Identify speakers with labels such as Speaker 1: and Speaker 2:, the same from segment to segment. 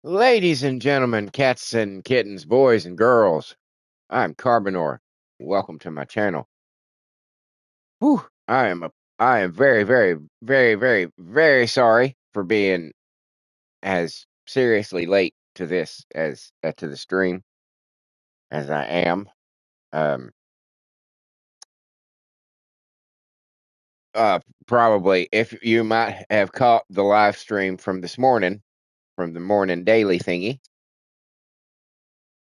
Speaker 1: Ladies and gentlemen, cats and kittens, boys and girls, I'm Carbonor. Welcome to my channel. Whew, I am very, very, very, very, very sorry for being as seriously late to this as to the stream as I am. Um, uh, Probably if you might have caught the live stream from this morning, from the morning daily thingy,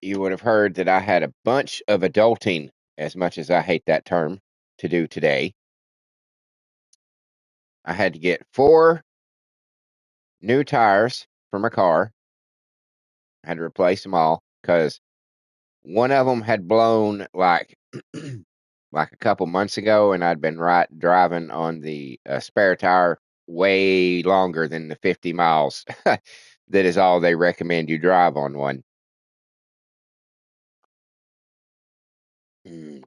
Speaker 1: you would have heard that I had a bunch of adulting, as much as I hate that term, to do today. I had to get 4 new tires for my car. I had to replace them all because one of them had blown like a couple months ago, and I'd been driving on the spare tire way longer than the 50 miles that is all they recommend you drive on one.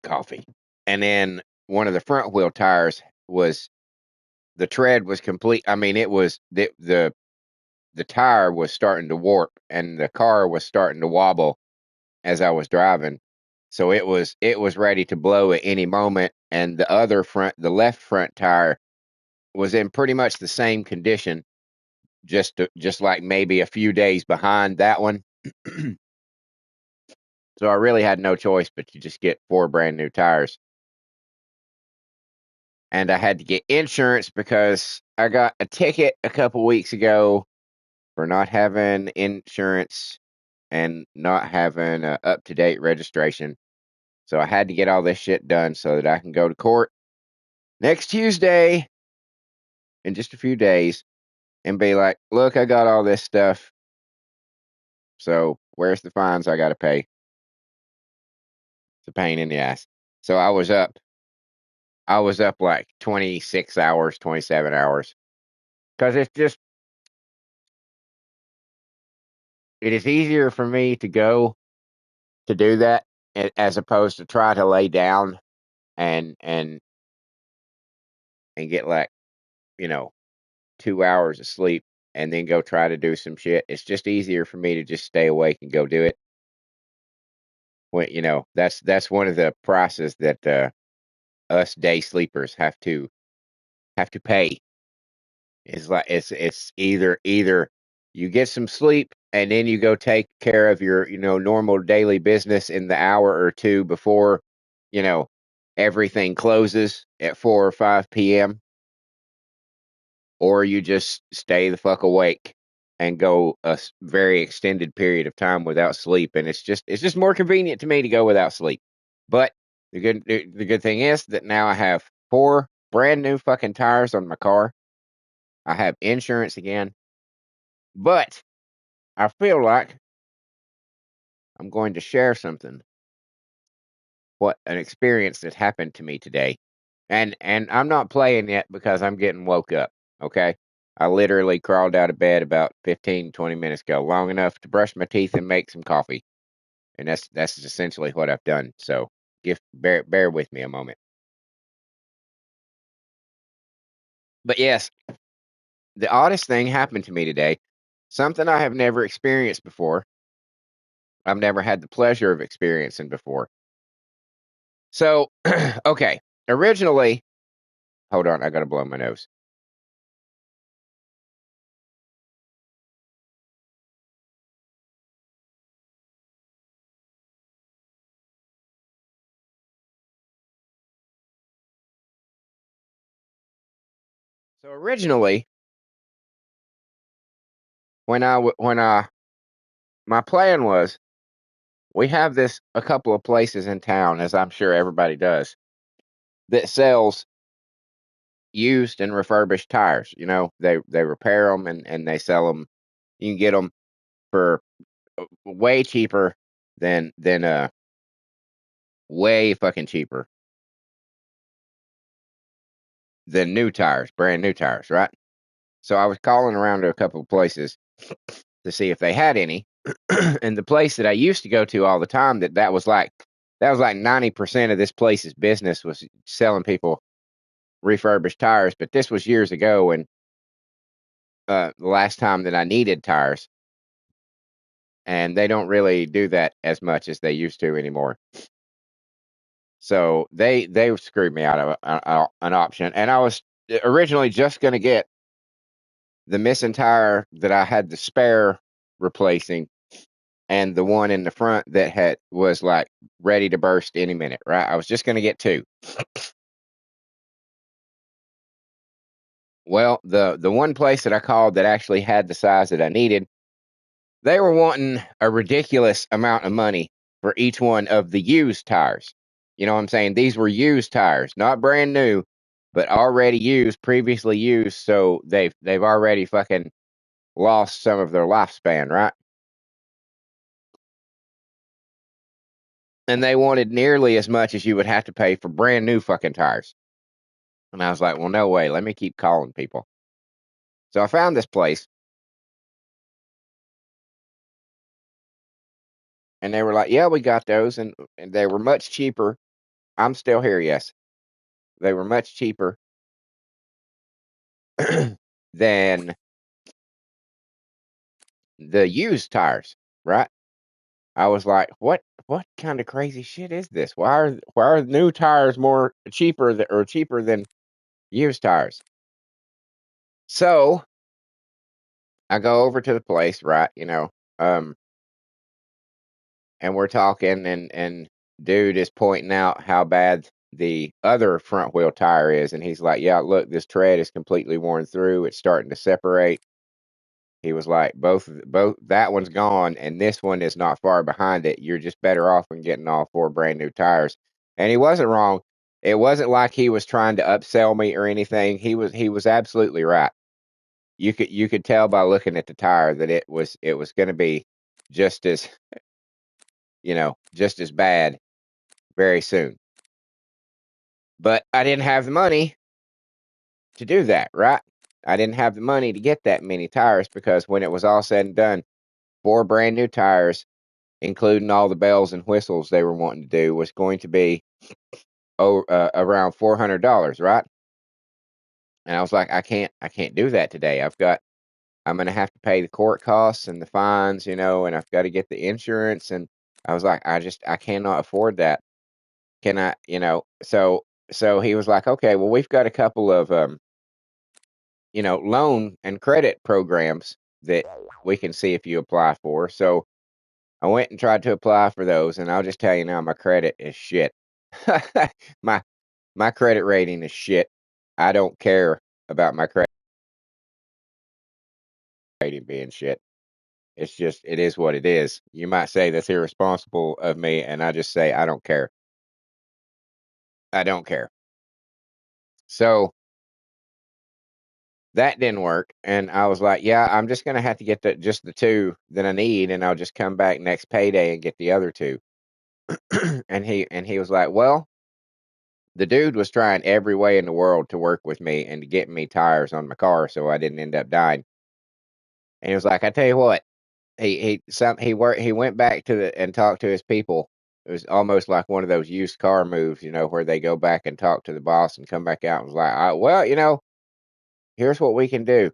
Speaker 1: Coffee. And then one of the front wheel tires was the tread was complete. I mean, it was the tire was starting to warp and the car was starting to wobble as I was driving. So it was ready to blow at any moment, and the left front tire was in pretty much the same condition, just like maybe a few days behind that one. So I really had no choice but to just get 4 brand new tires. And I had to get insurance because I got a ticket a couple weeks ago for not having insurance and not having a up-to-date registration. So I had to get all this shit done so that I can go to court next Tuesday in just a few days and be like, look, I got all this stuff. So where's the fines I got to pay? It's a pain in the ass. So I was up like 26 hours, 27 hours. Because it is easier for me to go to do that as opposed to try to lay down and and and get like, you know, 2 hours of sleep and then go try to do some shit. It's just easier for me to just stay awake and go do it. When that's one of the prices that us day sleepers have to pay. Is like it's either you get some sleep and then you go take care of your normal daily business in the hour or two before you know everything closes at 4 or 5 p.m., or you just stay the fuck awake and go a very extended period of time without sleep, and it's just more convenient to me to go without sleep. But the good thing is that now I have 4 brand new fucking tires on my car. I have insurance again, but I feel like I'm going to share something, what an experience that happened to me today. And I'm not playing yet because I'm getting woke up, okay? I literally crawled out of bed about 15, 20 minutes ago, long enough to brush my teeth and make some coffee. And that's essentially what I've done. So bear with me a moment. But yes, the oddest thing happened to me today. Something I have never experienced before. I've never had the pleasure of experiencing before. So, okay. Originally, hold on, I gotta blow my nose. So originally, when I my plan was, we have this a couple of places in town, as I'm sure everybody does, that sells used and refurbished tires. They repair them and they sell them. You can get them for way cheaper than way fucking cheaper than new tires, brand new tires, right? So I was calling around to a couple of places to see if they had any. And the place that I used to go to all the time, that was like 90% of this place's business was selling people refurbished tires. But this was years ago, and the last time that I needed tires. and they don't really do that as much as they used to anymore. So they screwed me out of an option, and I was originally just going to get the missing tire that I had the spare replacing, and the one in the front that was like ready to burst any minute. Right, I was just going to get two. Well, the one place that I called that actually had the size that I needed, they were wanting a ridiculous amount of money for each one of the used tires. You know what I'm saying? These were used tires, not brand new, but already used, previously used, so they've already fucking lost some of their lifespan, right? And they wanted nearly as much as you would have to pay for brand new fucking tires. And I was like, well, no way. Let me keep calling people. So I found this place, and they were like, yeah, we got those, and they were much cheaper. I'm still here, yes. They were much cheaper than the used tires, right? I was like, what kind of crazy shit is this? Why are new tires more cheaper or cheaper than used tires? So I go over to the place, right? Um, and we're talking, and dude is pointing out how bad the other front wheel tire is, and he's like, yeah, look, this tread is completely worn through. It's starting to separate. He was like, both that one's gone, and this one is not far behind it. You're just better off in getting all four brand new tires. And he wasn't wrong. It wasn't like he was trying to upsell me or anything. He was absolutely right. You could tell by looking at the tire that it was going to be just as just as bad very soon. But I didn't have the money to do that, right? I didn't have the money to get that many tires because when it was all said and done, four brand new tires, including all the bells and whistles they were wanting to do, was going to be around $400, right? And I was like, I can't do that today. I'm going to have to pay the court costs and the fines, and I've got to get the insurance. And I was like, I cannot afford that. Can I, so he was like, okay, well, we've got a couple of, loan and credit programs that we can see if you apply for. So I went and tried to apply for those, and I'll just tell you now, my credit is shit. my my credit rating is shit. I don't care about my credit rating being shit. It's just it is what it is. You might say that's irresponsible of me, and I just say I don't care. I don't care. So that didn't work, and I was like, yeah, I'm just gonna have to get just the two that I need, and I'll just come back next payday and get the other two. and he was like, well, the dude was trying every way in the world to work with me and to get me tires on my car so I didn't end up dying. And he was like, I tell you what, he went back to and talked to his people. It was almost like one of those used car moves, where they go back and talk to the boss and come back out and was like, well, here's what we can do.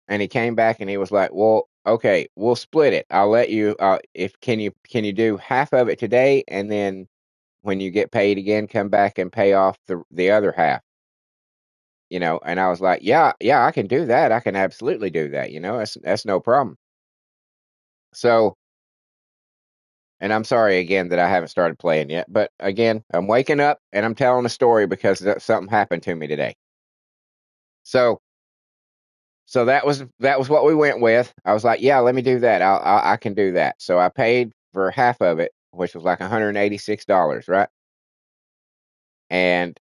Speaker 1: And he came back and he was like, well, okay, we'll split it. I'll let you. If can you do half of it today, and then when you get paid again, come back and pay off the other half. And I was like, yeah, yeah, I can do that. I can absolutely do that. That's no problem. So, and I'm sorry again that I haven't started playing yet, but again, I'm waking up and I'm telling a story because something happened to me today. So, so that was what we went with. I was like, yeah, let me do that. I can do that. So I paid for half of it, which was like $186, right? And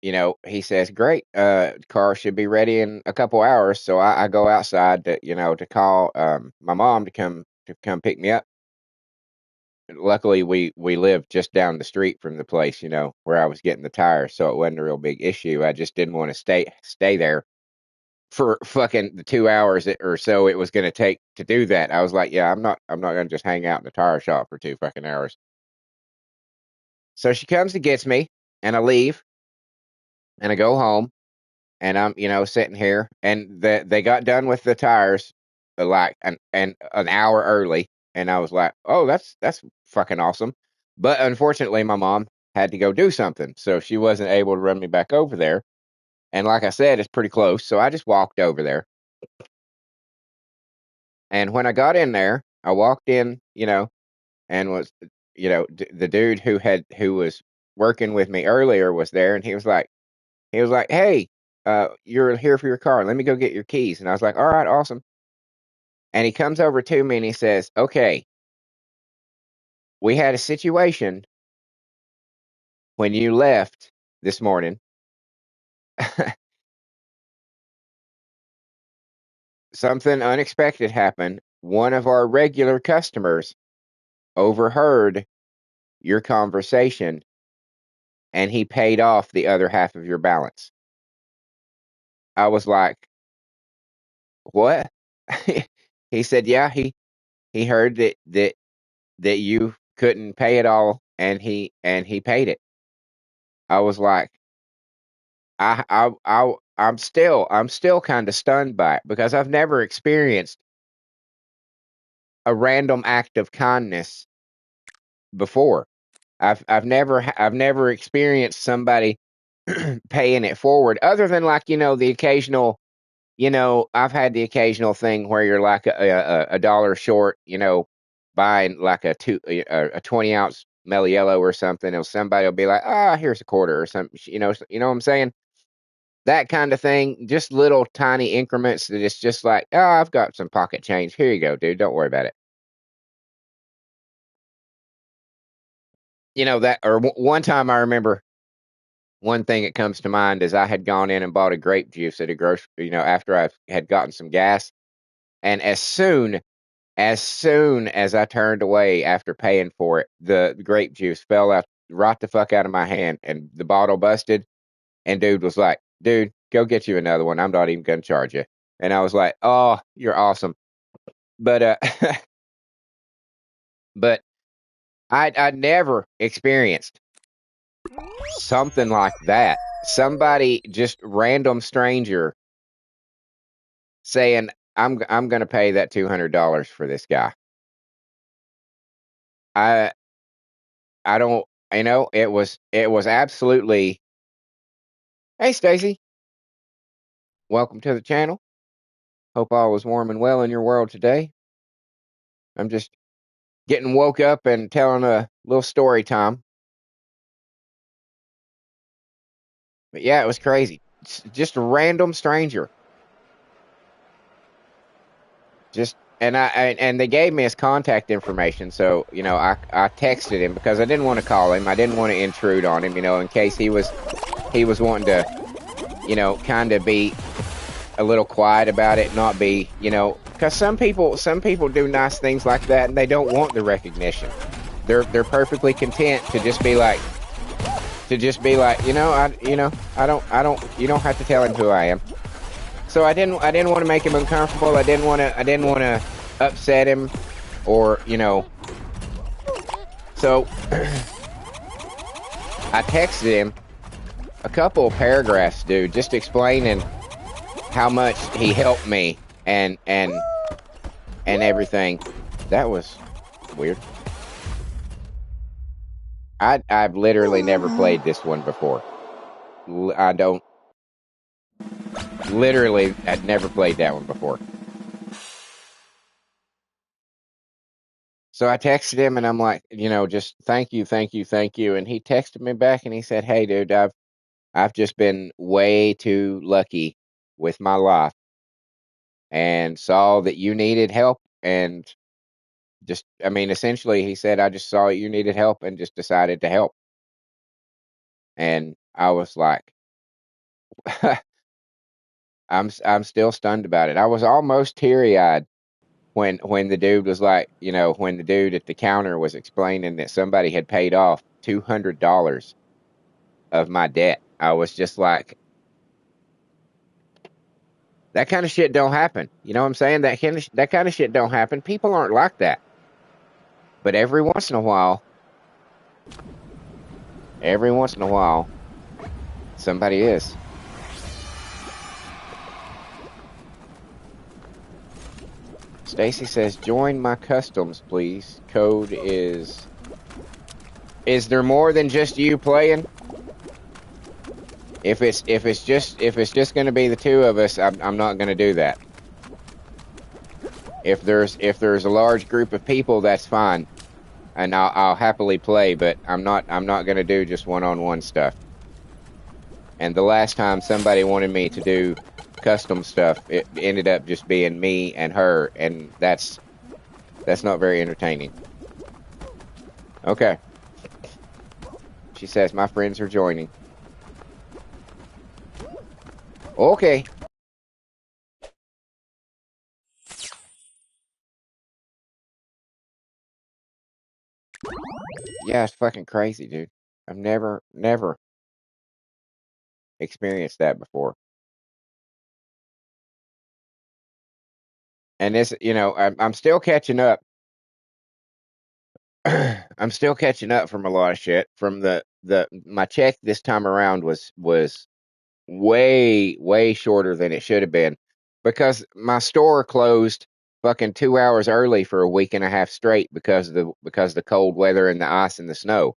Speaker 1: he says, great, car should be ready in a couple hours. So I go outside to call my mom to come pick me up. Luckily, we live just down the street from the place, where I was getting the tires, so it wasn't a real big issue. I just didn't want to stay there for fucking the 2 hours or so it was going to take to do that. I was like, yeah, I'm not going to just hang out in the tire shop for 2 fucking hours. So she comes and gets me, and I leave, and I go home, and I'm, sitting here, and they got done with the tires like an hour early, and I was like, oh, that's fucking awesome. But unfortunately, my mom had to go do something, so she wasn't able to run me back over there. And like I said, it's pretty close, so I just walked over there. And when I got in there, I walked in, and was, the dude who was working with me earlier was there, and he was like, hey, you're here for your car. Let me go get your keys. And I was like, all right, awesome. And he comes over to me and he says, okay, we had a situation when you left this morning. Something unexpected happened. One of our regular customers overheard your conversation and he paid off the other half of your balance. I was like, what? He said, yeah, he heard that you couldn't pay it all and he paid it. I was like, I'm still kind of stunned by it because I've never experienced a random act of kindness before. I've never experienced somebody paying it forward other than like, the occasional, I've had the occasional thing where you're like a dollar short, buying like a 20-ounce Mellow Yellow or something, and somebody will be like, ah, here's a quarter or something, you know what I'm saying? That kind of thing, just little tiny increments that it's just like, oh, I've got some pocket change. Here you go, dude. Don't worry about it. That, or one time I remember one thing that comes to mind is I had gone in and bought a grape juice at a grocery, after I had gotten some gas. And as soon as I turned away after paying for it, the grape juice fell out right the fuck out of my hand and the bottle busted. And dude was like, dude, go get you another one. I'm not even going to charge you. And I was like, oh, you're awesome. But, but I'd never experienced something like that. Somebody, just random stranger, saying, I'm going to pay that $200 for this guy. I I don't, it was absolutely. Hey, Stacy, welcome to the channel. Hope all is warm and well in your world today. I'm just getting woke up and telling a little story time. But yeah, it was crazy. Just a random stranger. Just and they gave me his contact information, so I texted him because I didn't want to call him. I didn't want to intrude on him, in case he was wanting to, kind of be a little quiet about it, not be, because some people do nice things like that and they don't want the recognition. They're perfectly content to just be like, I don't, you don't have to tell him who I am. So I didn't want to make him uncomfortable. I didn't want to upset him, or So I texted him a couple of paragraphs, dude, just explaining how much he helped me and everything. That was weird. I've literally never played this one before. I'd never played that one before. So I texted him and I'm like, just thank you, thank you, thank you. And he texted me back and he said, hey, dude, I've just been way too lucky with my life and saw that you needed help, and essentially he said, I just saw you needed help and just decided to help. And I was like, I'm still stunned about it. I was almost teary-eyed when the dude was like, when the dude at the counter was explaining that somebody had paid off $200 of my debt. I was just like, that kind of shit don't happen. You know what I'm saying? That kind of shit don't happen. People aren't like that. But every once in a while, somebody is. Stacy says, join my customs, please. Code is there more than just you playing? If it's just going to be the two of us, I'm not going to do that. If there's a large group of people, that's fine, and I'll happily play. But I'm not going to do just one-on-one stuff. And the last time somebody wanted me to do custom stuff, it ended up just being me and her, and that's not very entertaining. Okay. She says my friends are joining. Okay. Yeah, it's fucking crazy, dude. I've never experienced that before. And this, I'm still catching up. I'm still catching up from a lot of shit. From my check this time around was way shorter than it should have been, because my store closed fucking 2 hours early for a week and a half straight because of the cold weather and the ice and the snow.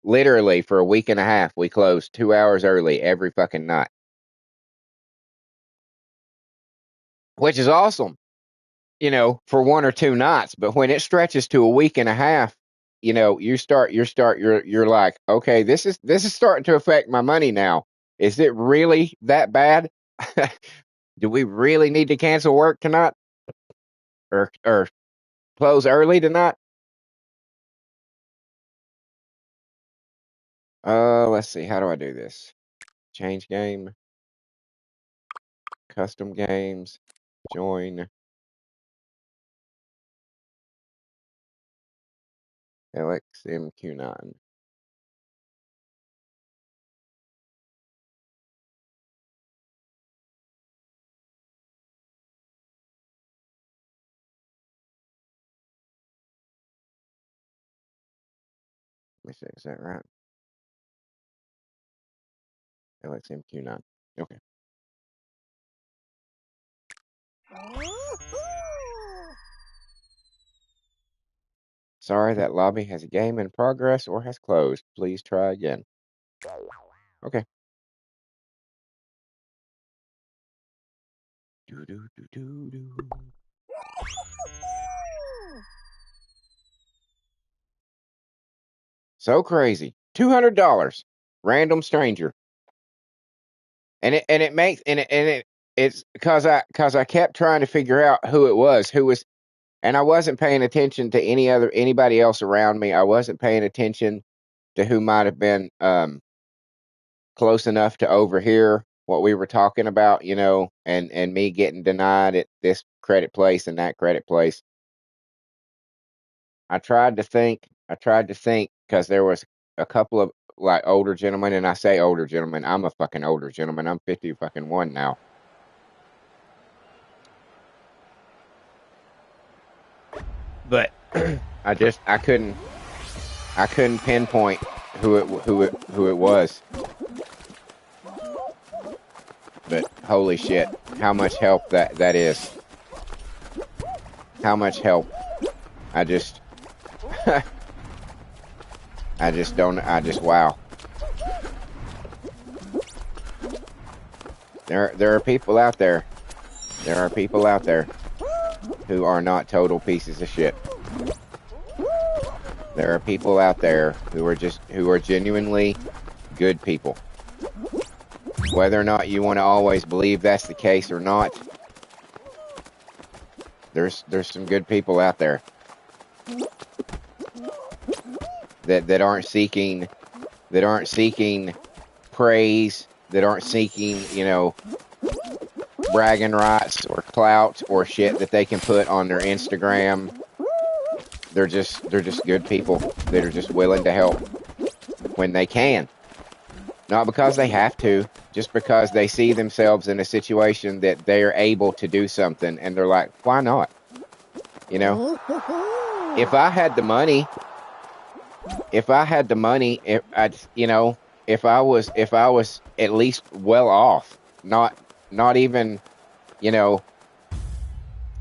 Speaker 1: Literally for a week and a half, we closed 2 hours early every fucking night, which is awesome, for one or two nights. But when it stretches to a week and a half, you're like, okay, this is starting to affect my money now. Is it really that bad? Do we really need to cancel work tonight, or close early tonight? Let's see. How do I do this? Change game, custom games, join LXMQ9. Let me see. Is that right? LXMQ9. Okay. Sorry, that lobby has a game in progress or has closed. Please try again. Okay. Do do do do do. So crazy. $200. Random stranger. And it's because I kept trying to figure out who it was, and I wasn't paying attention to anybody else around me. I wasn't paying attention to who might have been close enough to overhear what we were talking about, and me getting denied at this credit place and that credit place. I tried to think because there was a couple of like older gentlemen, and I say older gentlemen, I'm a fucking older gentleman. I'm 50 fucking one now. But I couldn't pinpoint who it was. But holy shit, how much help that is. How much help. I just wow. There are people out there. There are people out there who are not total pieces of shit. There are people out there who are genuinely good people. Whether or not you want to always believe that's the case or not, there's some good people out there that aren't seeking praise, that aren't seeking, bragging rights or clout or shit that they can put on their Instagram. They're just good people that are just willing to help when they can. Not because they have to, just because they see themselves in a situation that they're able to do something, and they're like, why not? If I had the money, if I was at least well off, not even,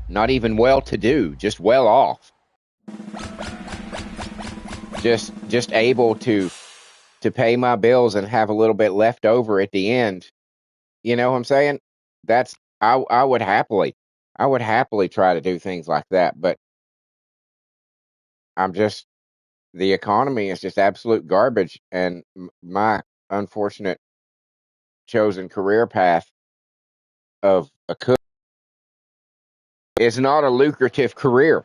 Speaker 1: not even well-to-do, just well off, just able to pay my bills and have a little bit left over at the end. You know what I'm saying? That's I would happily try to do things like that, but I'm just the economy is just absolute garbage, and my unfortunate chosen career path of a cook is not a lucrative career.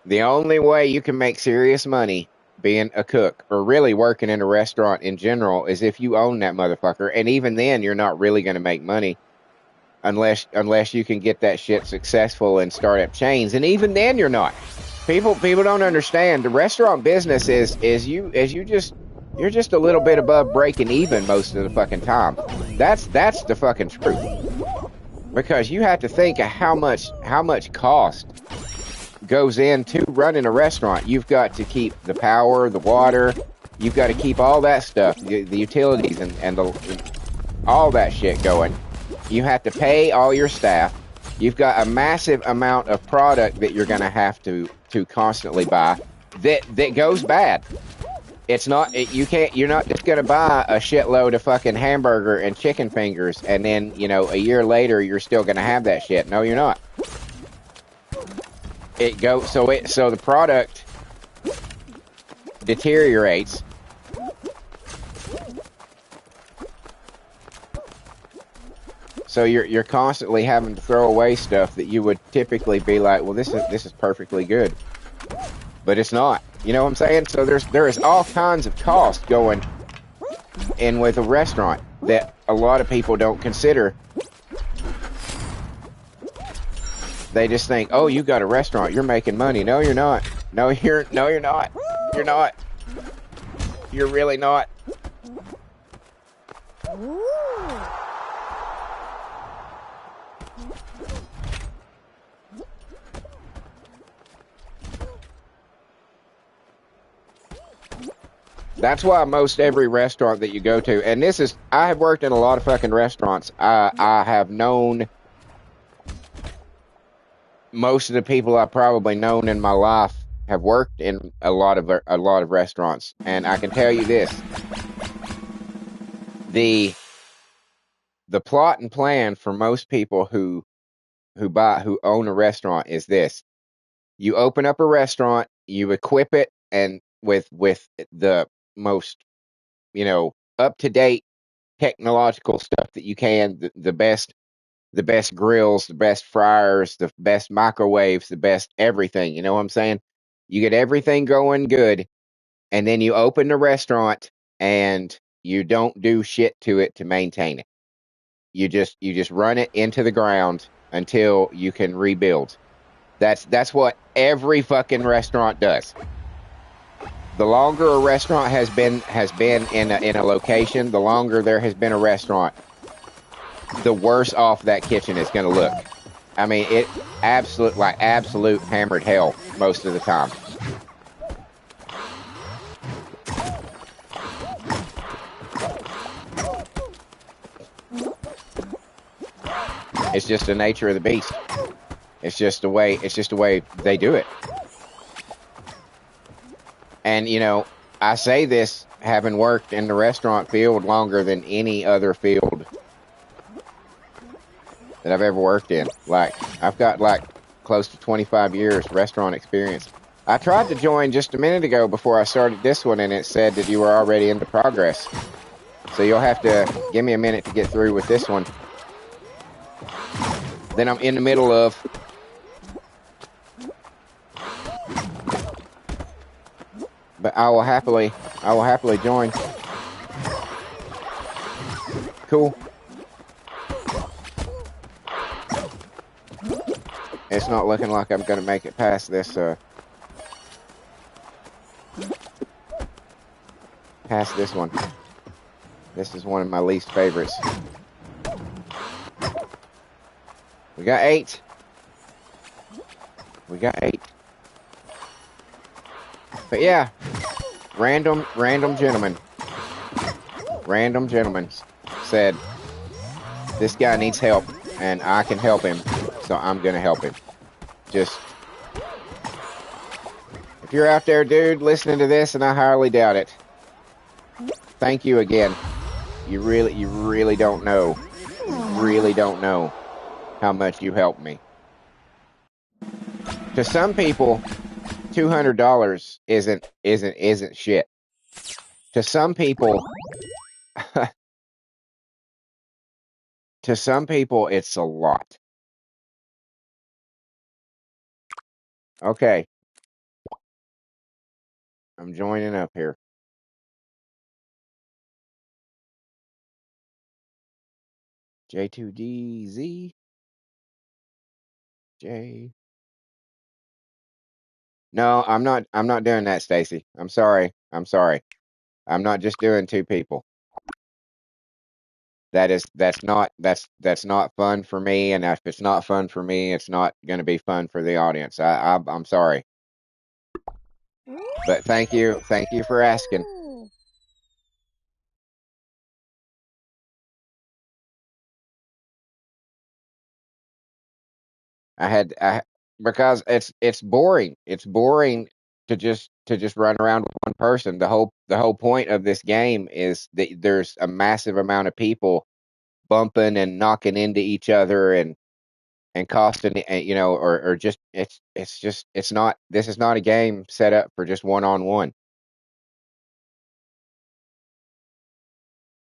Speaker 1: The only way you can make serious money being a cook, or really working in a restaurant in general, is if you own that motherfucker. And even then, you're not really going to make money unless you can get that shit successful and start up chains. And even then, you're not. People don't understand. The restaurant business you're just a little bit above breaking even most of the fucking time. That's the fucking truth. Because you have to think of how much cost goes into running a restaurant. You've got to keep the power, the water, you've got to keep all that stuff, the utilities and all that shit going. You have to pay all your staff. You've got a massive amount of product that you're going to have to constantly buy that goes bad. It's not, you're not just going to buy a shitload of fucking hamburger and chicken fingers and then, a year later you're still going to have that shit. No, you're not. So the product deteriorates. So you're constantly having to throw away stuff that you would typically be like, well, this is perfectly good, but it's not. You know what I'm saying? So there is all kinds of cost going in with a restaurant that a lot of people don't consider. They just think, oh, you got a restaurant, you're making money. No, you're not. No, you're not. You're not. You're really not. That's why most every restaurant that you go to, and I have worked in a lot of fucking restaurants. I have known most of the people I've probably known in my life have worked in a lot of restaurants, and I can tell you this: the plot and plan for most people who own a restaurant is this: you open up a restaurant, you equip it, and with the most up to date technological stuff that you can, the best grills, the best fryers, the best microwaves, the best everything. You know what I'm saying? You get everything going good, and then you open the restaurant and you don't do shit to it to maintain it. You just run it into the ground until you can rebuild. That's what every fucking restaurant does. The longer a restaurant has been in a location, the longer there has been a restaurant, the worse off that kitchen is going to look. I mean, it absolute hammered hell most of the time. It's just the nature of the beast. It's just the way they do it. And I say this having worked in the restaurant field longer than any other field that I've ever worked in. Like, I've got close to 25 years restaurant experience. I tried to join just a minute ago before I started this one, and it said that you were already into progress. So you'll have to give me a minute to get through with this one. Then I'm in the middle of but I will happily join. Cool. It's not looking like I'm gonna make it past this one. This is one of my least favorites. We got 8. But yeah, random gentleman said, this guy needs help. and I can help him, so I'm gonna help him. Just, if you're out there, dude, listening to this, and I highly doubt it, thank you again. You really don't know. Really don't know how much you helped me. To some people, $200 isn't shit. To some people, it's a lot. Okay, I'm joining up here. J2DZ J. No, I'm not. I'm not doing that, Stacy. I'm sorry. I'm sorry. I'm not just doing two people. That's not fun for me. And if it's not fun for me, it's not going to be fun for the audience. I'm sorry, but thank you for asking. Because it's boring. It's boring to just run around with one person. The whole point of this game is that there's a massive amount of people bumping and knocking into each other and costing, or just it's not, this is not a game set up for just one-on-one.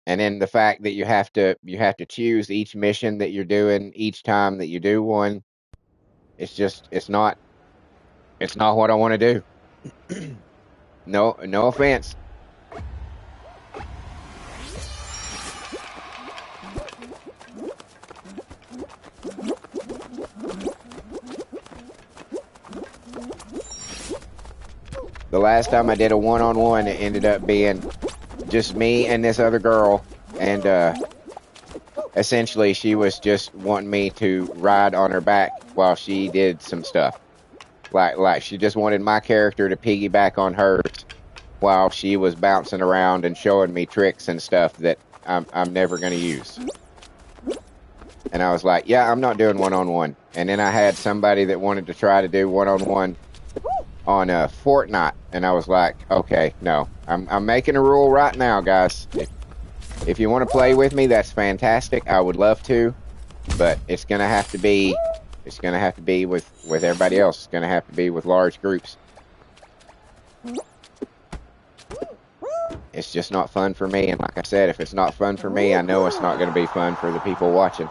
Speaker 1: And then the fact that you have to choose each mission that you're doing each time that you do one, it's not what I want to do. No offense. The last time I did a one-on-one, it ended up being just me and this other girl, and essentially she was just wanting me to ride on her back while she did some stuff. Like she just wanted my character to piggyback on hers while she was bouncing around and showing me tricks and stuff that I'm never going to use. And I was like, yeah, I'm not doing one-on-one. And then I had somebody that wanted to try to do one-on-one on Fortnite, and I was like, okay, no, I'm making a rule right now, guys. If you want to play with me, that's fantastic. I would love to, but it's gonna have to be with everybody else. It's gonna have to be with large groups. It's just not fun for me, and like I said, if it's not fun for me, I know it's not gonna be fun for the people watching.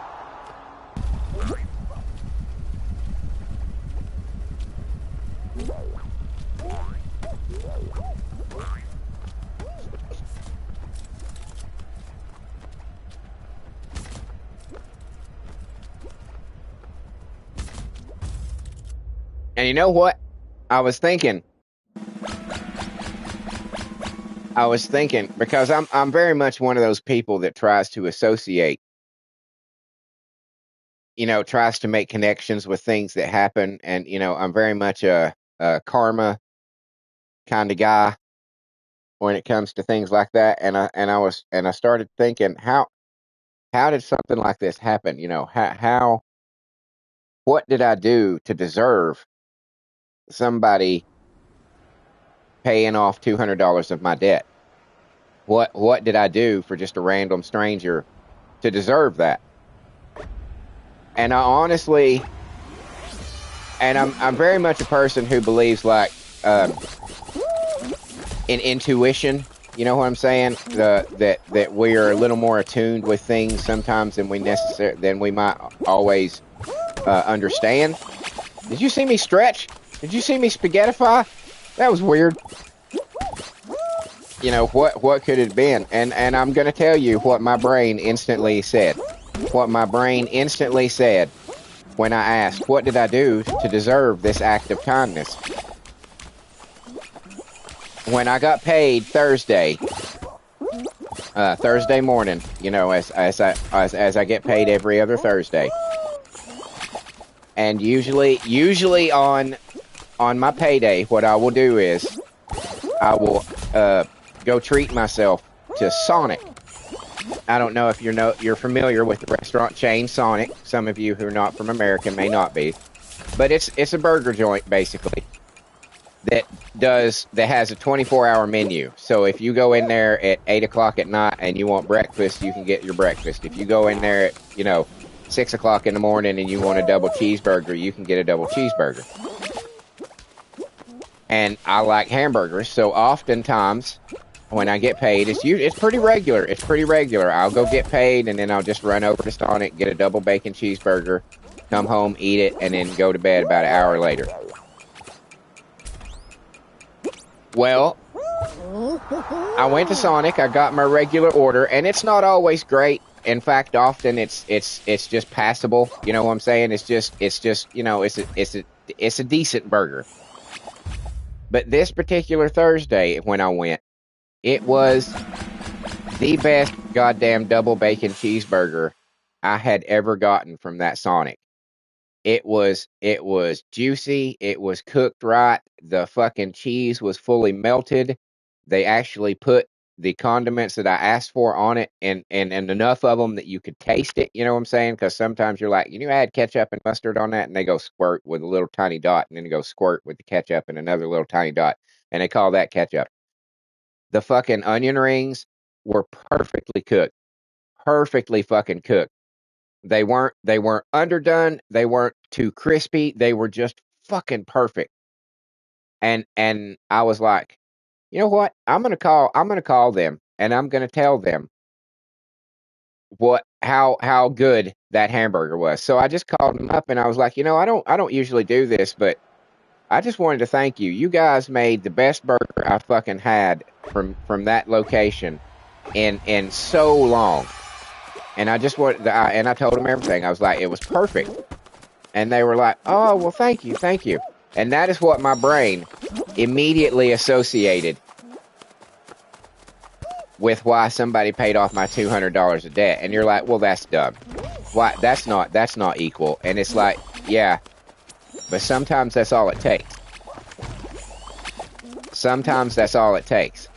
Speaker 1: And you know what? I was thinking because I'm very much one of those people that tries to associate, tries to make connections with things that happen, and I'm very much a karma kind of guy when it comes to things like that. And I started thinking, how did something like this happen? How what did I do to deserve somebody paying off $200 of my debt? What did I do for just a random stranger to deserve that? And I honestly, and I'm very much a person who believes like in intuition. You know what I'm saying? That we are a little more attuned with things sometimes than we might always understand. Did you see me stretch? Did you see me spaghettify? That was weird. What could it have been? And I'm gonna tell you what my brain instantly said. What my brain instantly said when I asked, what did I do to deserve this act of kindness? When I got paid Thursday morning, as I get paid every other Thursday, and usually on my payday, what I will do is I will go treat myself to Sonic. I don't know if you're familiar with the restaurant chain Sonic. Some of you who are not from America may not be, but it's a burger joint basically that that has a 24-hour menu. So if you go in there at 8 o'clock at night and you want breakfast, you can get your breakfast. If you go in there at 6 o'clock in the morning and you want a double cheeseburger, you can get a double cheeseburger. And I like hamburgers, so oftentimes when I get paid, it's pretty regular. It's pretty regular. I'll go get paid and then I'll just run over to Sonic, get a double bacon cheeseburger, come home, eat it, and then go to bed about an hour later. Well, I went to Sonic. I got my regular order, and it's not always great. In fact, often it's just passable. You know what I'm saying? It's just it's a decent burger. But this particular Thursday, when I went, it was the best goddamn double bacon cheeseburger I had ever gotten from that Sonic. It was juicy. It was cooked right. The fucking cheese was fully melted. They actually put the condiments that I asked for on it, and enough of them that you could taste it. You know what I'm saying? Because sometimes you're like, add ketchup and mustard on that, and they go squirt with a little tiny dot, and then they go squirt with the ketchup and another little tiny dot, and they call that ketchup. The fucking onion rings were perfectly cooked, perfectly fucking cooked. They weren't underdone. They weren't too crispy. They were just fucking perfect. And I was like, you know what? I'm gonna call them and I'm gonna tell them how good that hamburger was. So I just called them up and I was like, I don't usually do this, but I just wanted to thank you. You guys made the best burger I fucking had from that location in so long. And I told them everything. I was like, it was perfect. And they were like, oh, well, thank you, thank you. And that is what my brain immediately associated with why somebody paid off my $200 of debt. And you're like, well, that's dumb. Why? That's not equal. And it's like, yeah, but sometimes that's all it takes. Sometimes that's all it takes.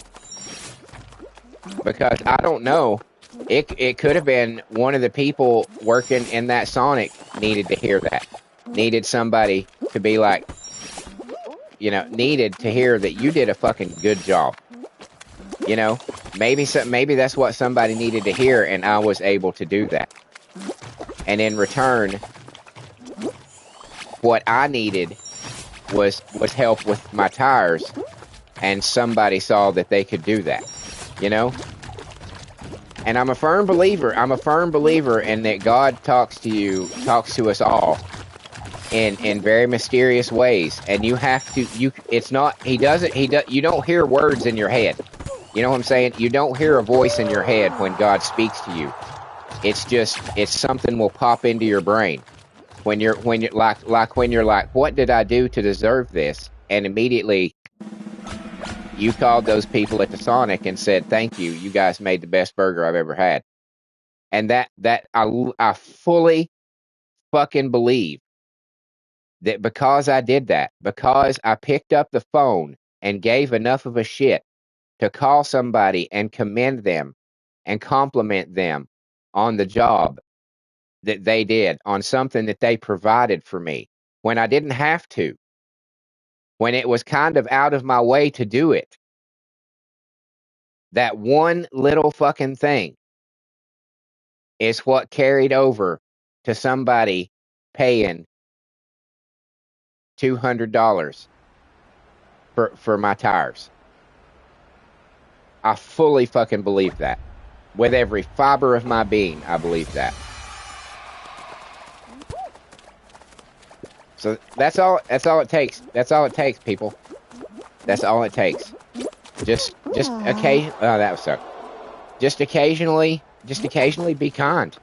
Speaker 1: Because I don't know. It could have been one of the people working in that Sonic needed to hear that. Needed somebody to be like, needed to hear that you did a fucking good job. Maybe that's what somebody needed to hear, and I was able to do that. And in return, what I needed was help with my tires, and somebody saw that they could do that. And I'm a firm believer in that God talks to us all in very mysterious ways. And you don't hear words in your head. You know what I'm saying? You don't hear a voice in your head when God speaks to you. It's something will pop into your brain when you're like, what did I do to deserve this? And immediately you called those people at the Sonic and said, thank you. You guys made the best burger I've ever had. And that I fully fucking believe that because I did that, because I picked up the phone and gave enough of a shit to call somebody and commend them and compliment them on the job that they did, on something that they provided for me when I didn't have to, when it was kind of out of my way to do it. That one little fucking thing is what carried over to somebody paying $200 for my tires. I fully fucking believe that. With every fiber of my being, I believe that. So that's all it takes. That's all it takes, people. That's all it takes. Just occasionally. Oh, that was so. Just occasionally be kind.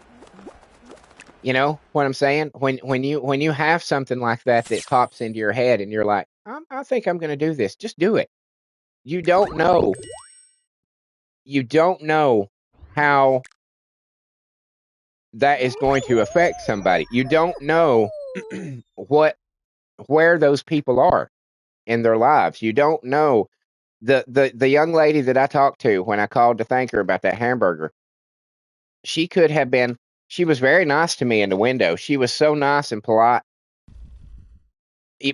Speaker 1: You know what I'm saying? When you have something like that pops into your head and you're like, I think I'm going to do this. Just do it. You don't know. You don't know how that is going to affect somebody. You don't know where those people are in their lives. You don't know the young lady that I talked to when I called to thank her about that hamburger. She could have been. She was very nice to me in the window. She was so nice and polite.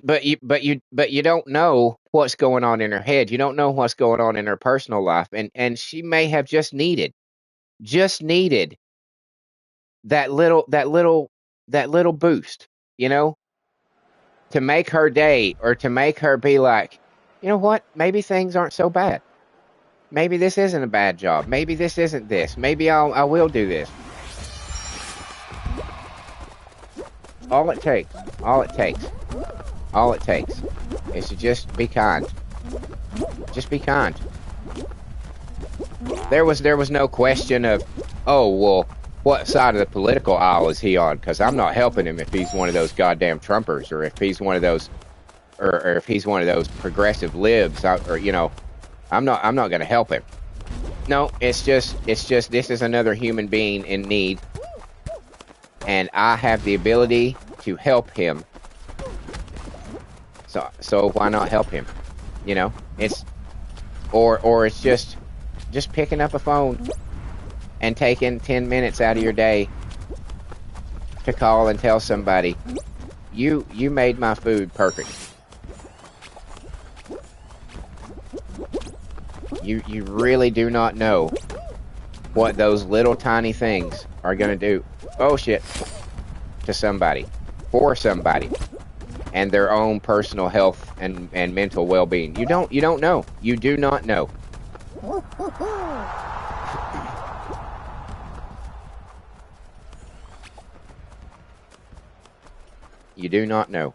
Speaker 1: But you don't know what's going on in her head. You don't know what's going on in her personal life, and she may have just needed that little boost, you know, to make her day, or to make her be like, you know what? Maybe things aren't so bad. Maybe this isn't a bad job. Maybe this isn't this. Maybe I will do this. All it takes, all it takes, all it takes is to just be kind. Just be kind. There was no question of, oh well, what side of the political aisle is he on? Because I'm not helping him if he's one of those goddamn Trumpers, or if he's one of those, or if he's one of those progressive libs, or I'm not going to help him. No, it's just this is another human being in need, and I have the ability to help him. So why not help him? You know, it's or it's just picking up a phone and taking 10 minutes out of your day to call and tell somebody, you made my food perfect. You really do not know what those little tiny things are going to do. Oh shit. To somebody, for somebody, and their own personal health and mental well-being. You don't know. You do not know. You do not know.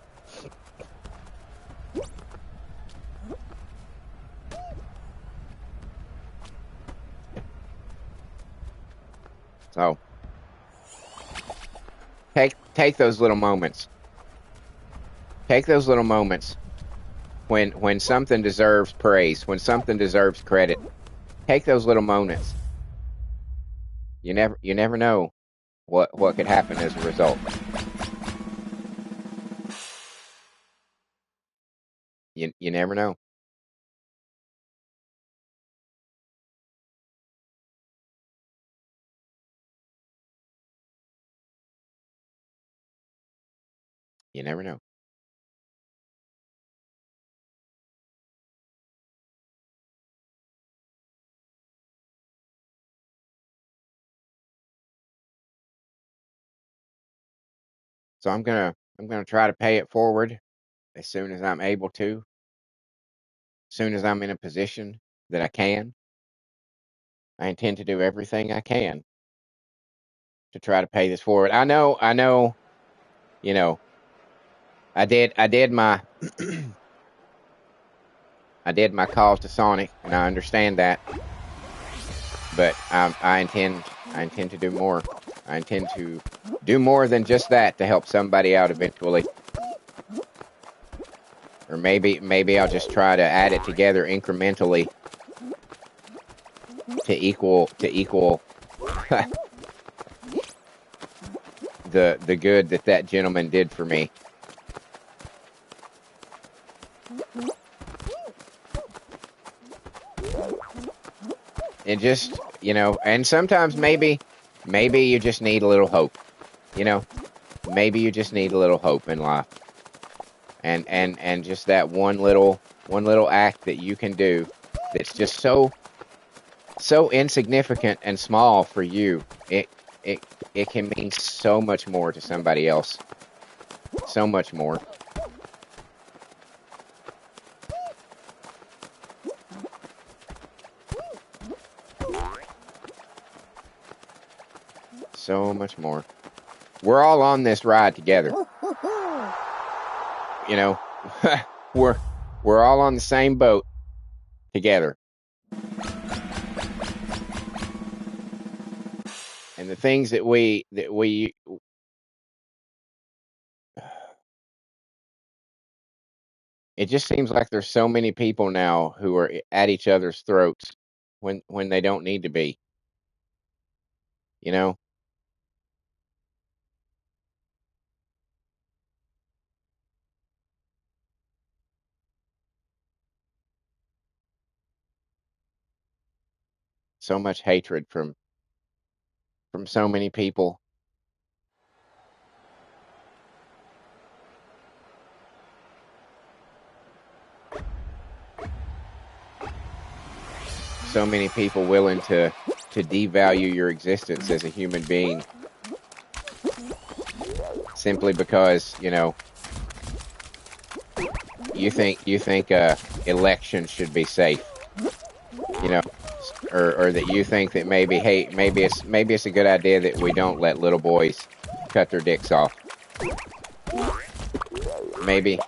Speaker 1: So take those little moments. Take those little moments when something deserves praise, when something deserves credit. Take those little moments. You never know what could happen as a result. You never know. You never know. So I'm gonna try to pay it forward as soon as I'm able to, as soon as I'm in a position that I can. I intend to do everything I can to try to pay this forward. I know, you know, I did my I did my calls to Sonic, and I understand that, but I intend to do more. I intend to do more than just that to help somebody out eventually, or maybe I'll just try to add it together incrementally to equal the good that gentleman did for me. And just, and sometimes maybe you just need a little hope. You know, maybe you just need a little hope in life. And just that one little act that you can do that's just so insignificant and small for you. It it can mean so much more to somebody else. So much more. So much more. We're all on this ride together. You know, we're we're all on the same boat together. And the things that we it just seems like there's so many people now who are at each other's throats when they don't need to be. You know, so much hatred from so many people. So many people willing to devalue your existence as a human being simply because, you know, you think elections should be safe, you know, or that you think that maybe, hey, maybe it's a good idea that we don't let little boys cut their dicks off. Maybe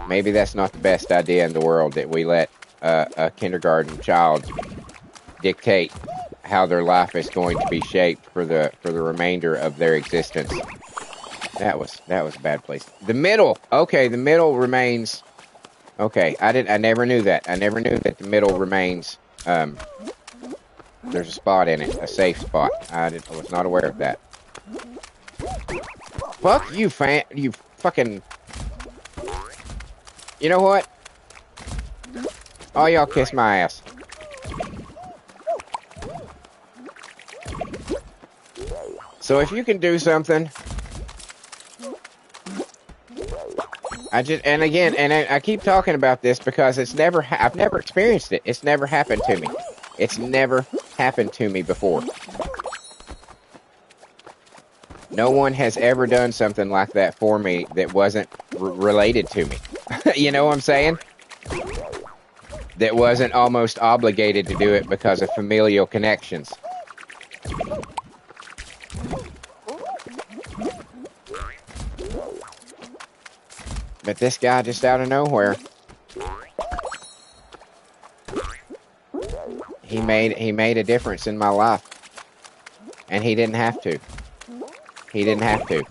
Speaker 1: that's not the best idea in the world, that we let a kindergarten child dictate how their life is going to be shaped for the remainder of their existence. That was a bad place. The middle. Okay, the middle remains. Okay, I never knew that. I never knew that the middle remains. There's a spot in it, a safe spot. I was not aware of that. Fuck you, you fucking. You know what? All y'all kiss my ass. So if you can do something, I keep talking about this because I've never experienced it. It's never happened to me. It's never happened to me before. No one has ever done something like that for me that wasn't related to me. You know what I'm saying? That wasn't almost obligated to do it because of familial connections. But this guy just out of nowhere, he made a difference in my life, and he didn't have to. He didn't have to,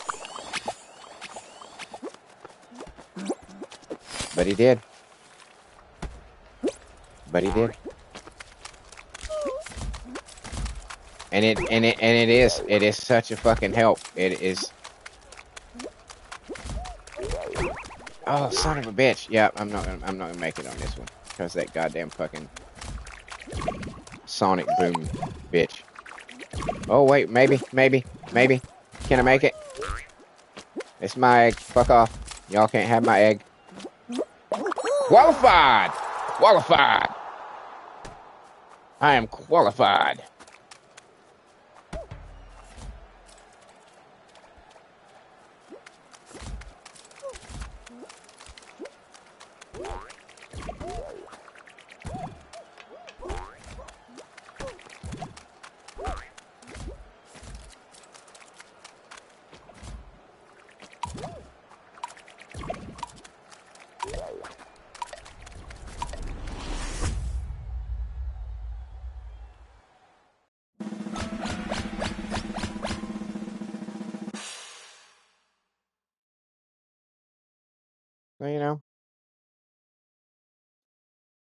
Speaker 1: but he did. But he did, and it is such a fucking help. It is. Oh, son of a bitch. Yeah, I'm not gonna make it on this one because that goddamn fucking sonic boom bitch. Oh wait, maybe. Can I make it? It's my egg. Fuck off. Y'all can't have my egg. Qualified. I am qualified. Well, you know,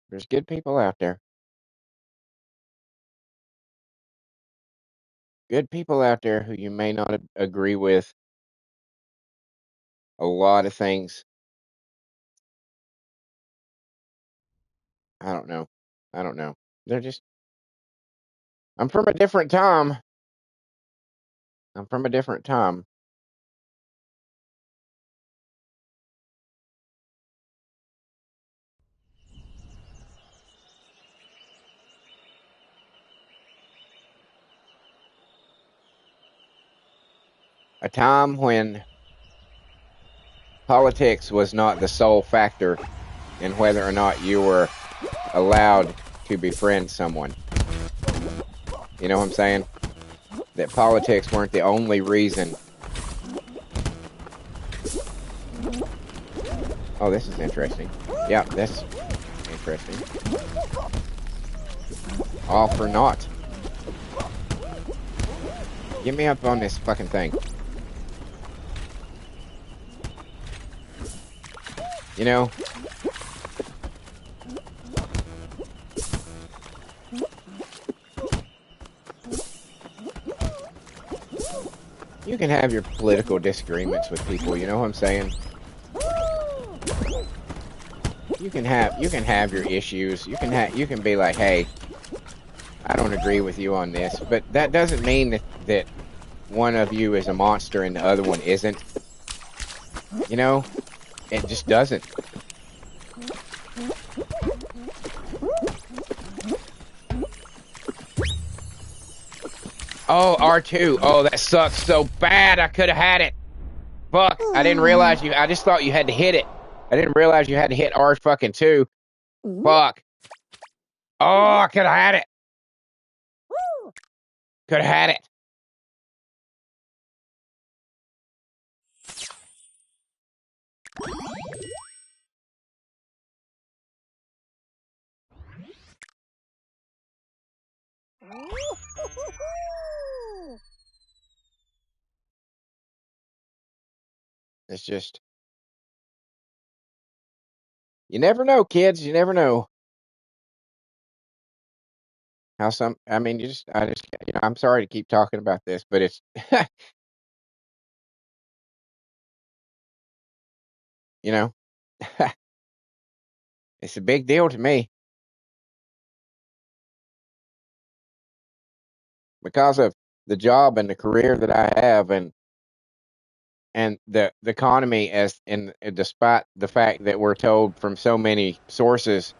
Speaker 1: there's good people out there. Good people out there who you may not agree with a lot of things. I don't know. They're just. I'm from a different time. A time when politics was not the sole factor in whether or not you were allowed to befriend someone. You know what I'm saying? That politics weren't the only reason. Oh, this is interesting. Yeah, that's interesting. All for naught. Get me up on this fucking thing. You know, you can have your political disagreements with people, you know what I'm saying? You can have your issues. You can be like, hey, I don't agree with you on this, but that doesn't mean that one of you is a monster and the other one isn't. You know, it just doesn't. Oh, R2. Oh, that sucks so bad. I could have had it. Fuck. I didn't realize you. I just thought you had to hit it. I didn't realize you had to hit R fucking 2. Fuck. Oh, I could have had it. Could have had it. It's just, you never know, kids. You never know how some, I mean, I just, I'm sorry to keep talking about this, but it's, you know, it's a big deal to me because of the job and the career that I have and the economy as and despite the fact that we're told from so many sources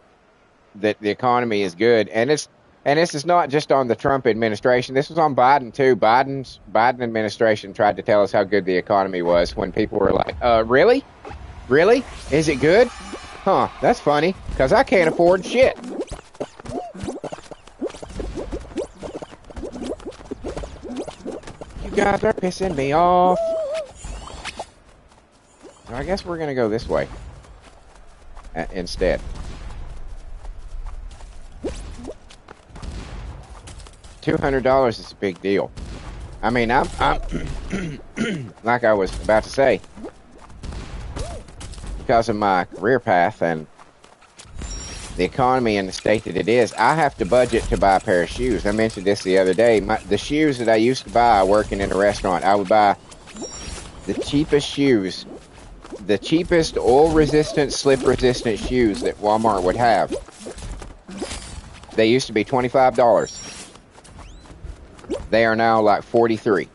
Speaker 1: that the economy is good and this is not just on the Trump administration. This was on Biden too. Biden administration tried to tell us how good the economy was when people were like, really? Really? Is it good? Huh, that's funny, because I can't afford shit. You guys are pissing me off. I guess we're going to go this way instead. $200 is a big deal. I mean, I'm like I was about to say, because of my career path and the economy and the state that it is, I have to budget to buy a pair of shoes. I mentioned this the other day. The shoes that I used to buy working in a restaurant, I would buy the cheapest shoes, the cheapest oil-resistant, slip-resistant shoes that Walmart would have. They used to be $25. They are now like $43.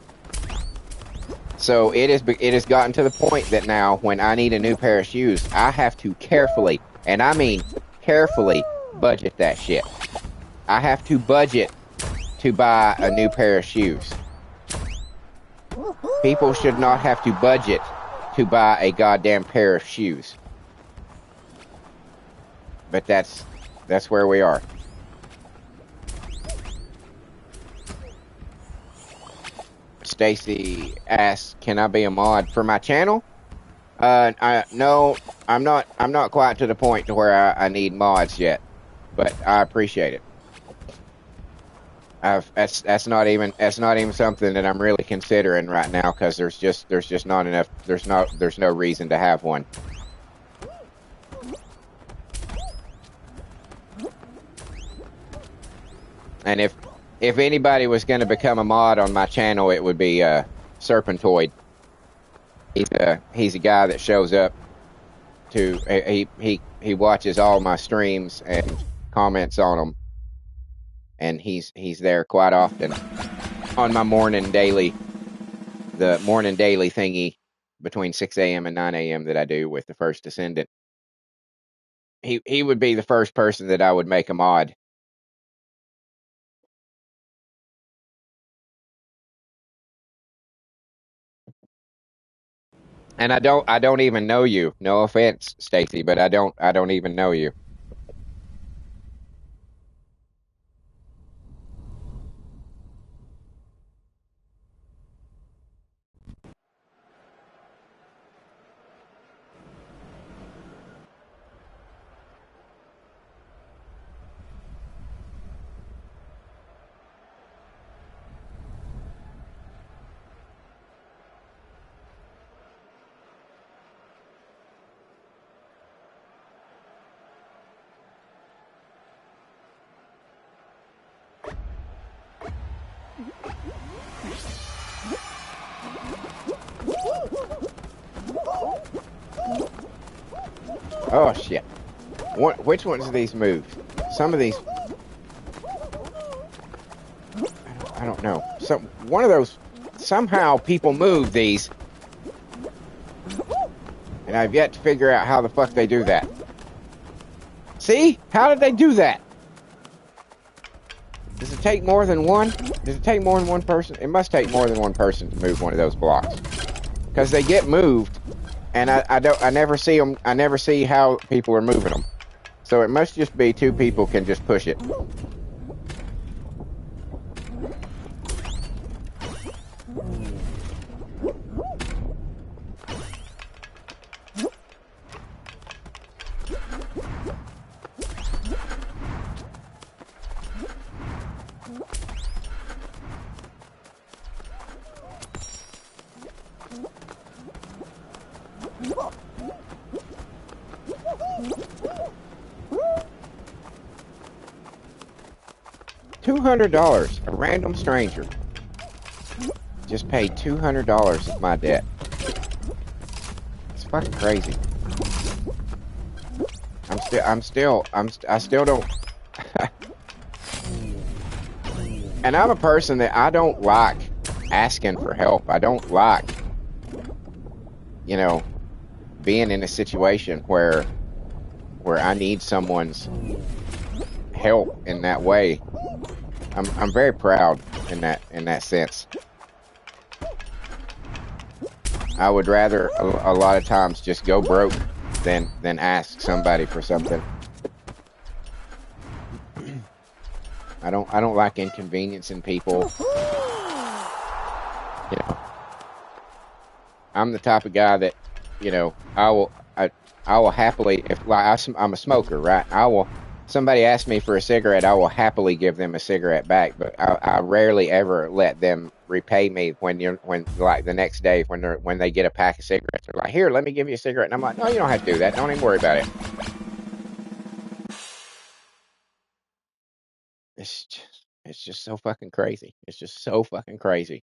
Speaker 1: So it has gotten to the point that now when I need a new pair of shoes, I have to carefully, and I mean carefully, budget that shit. I have to budget to buy a new pair of shoes. People should not have to budget to buy a goddamn pair of shoes. But that's where we are. Stacy asks, "Can I be a mod for my channel?" No, I'm not quite to the point to where I need mods yet, but I appreciate it. That's not even something that I'm really considering right now because there's just not enough. There's no reason to have one. And if anybody was going to become a mod on my channel, it would be Serpentoid. He's a guy that shows up to he watches all my streams and comments on them, and he's there quite often on my the morning daily thingy between 6 a.m. and 9 a.m. that I do with the First Descendant. He would be the first person that I would make a mod. And I don't even know you. No offense, Stacy, but I don't even know you. Oh shit! Which ones of these move? Some of these. I don't know. One of those, somehow people move these, and I've yet to figure out how the fuck they do that. See? How did they do that? Does it take more than one? Does it take more than one person? It must take more than one person to move one of those blocks. Because they get moved, and I never see them. I never see how people are moving them. So it must just be two people can just push it. $200. A random stranger just paid $200 of my debt. It's fucking crazy. I still don't. And I'm a person that I don't like asking for help. I don't like, being in a situation where I need someone's help in that way. I'm very proud in that sense. I would rather a lot of times just go broke than ask somebody for something. I don't like inconveniencing people. I'm the type of guy that, I will happily, if like I'm a smoker, right? Somebody asks me for a cigarette, I will happily give them a cigarette back, but I rarely ever let them repay me when like the next day when they get a pack of cigarettes. They're like, "Here, let me give you a cigarette." And I'm like, "No, you don't have to do that. Don't even worry about it." It's just so fucking crazy. It's just so fucking crazy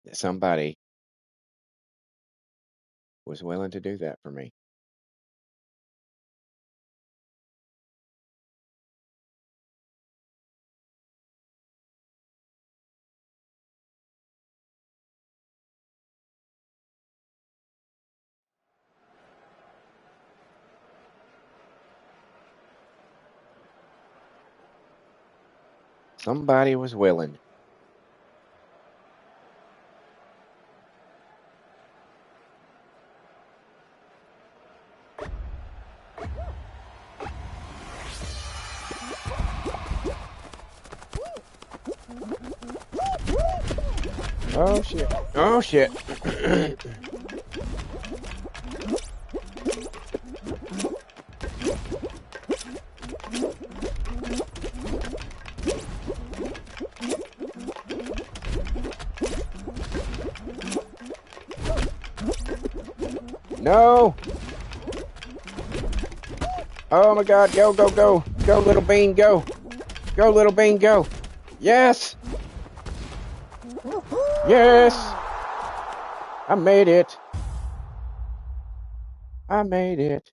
Speaker 1: that somebody was willing to do that for me. Somebody was willing. Oh shit. Oh shit. No. Oh my god, go, go, go. Go, little bean, go. Go, little bean, go. Yes. Yes. I made it. I made it.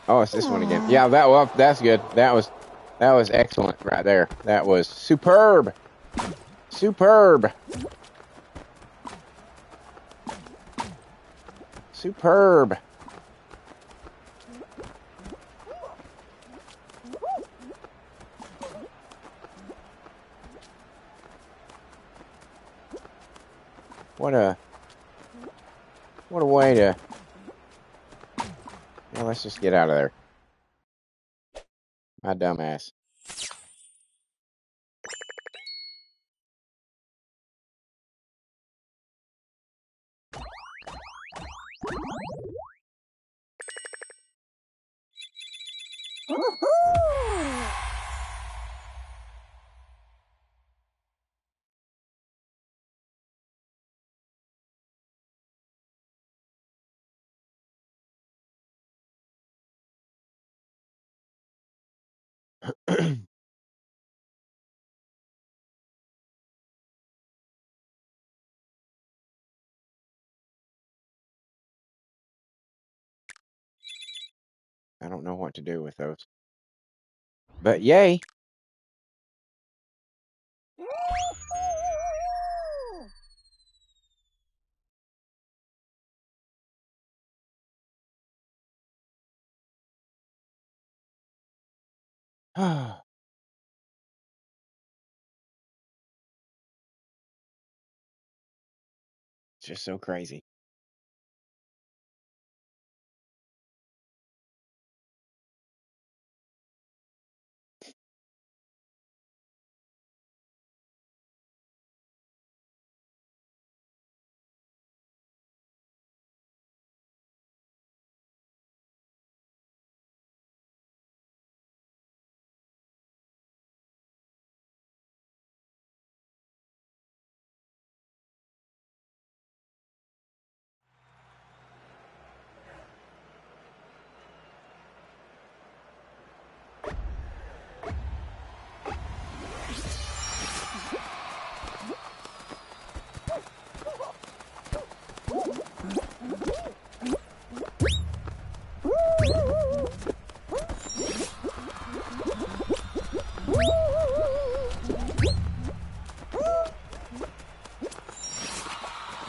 Speaker 1: Oh, it's this one again. Yeah, that's good. That was excellent right there. That was superb. Superb. Superb. What a way to Well, let's just get out of there. My dumb ass. I don't know what to do with those. But yay! It's just so crazy.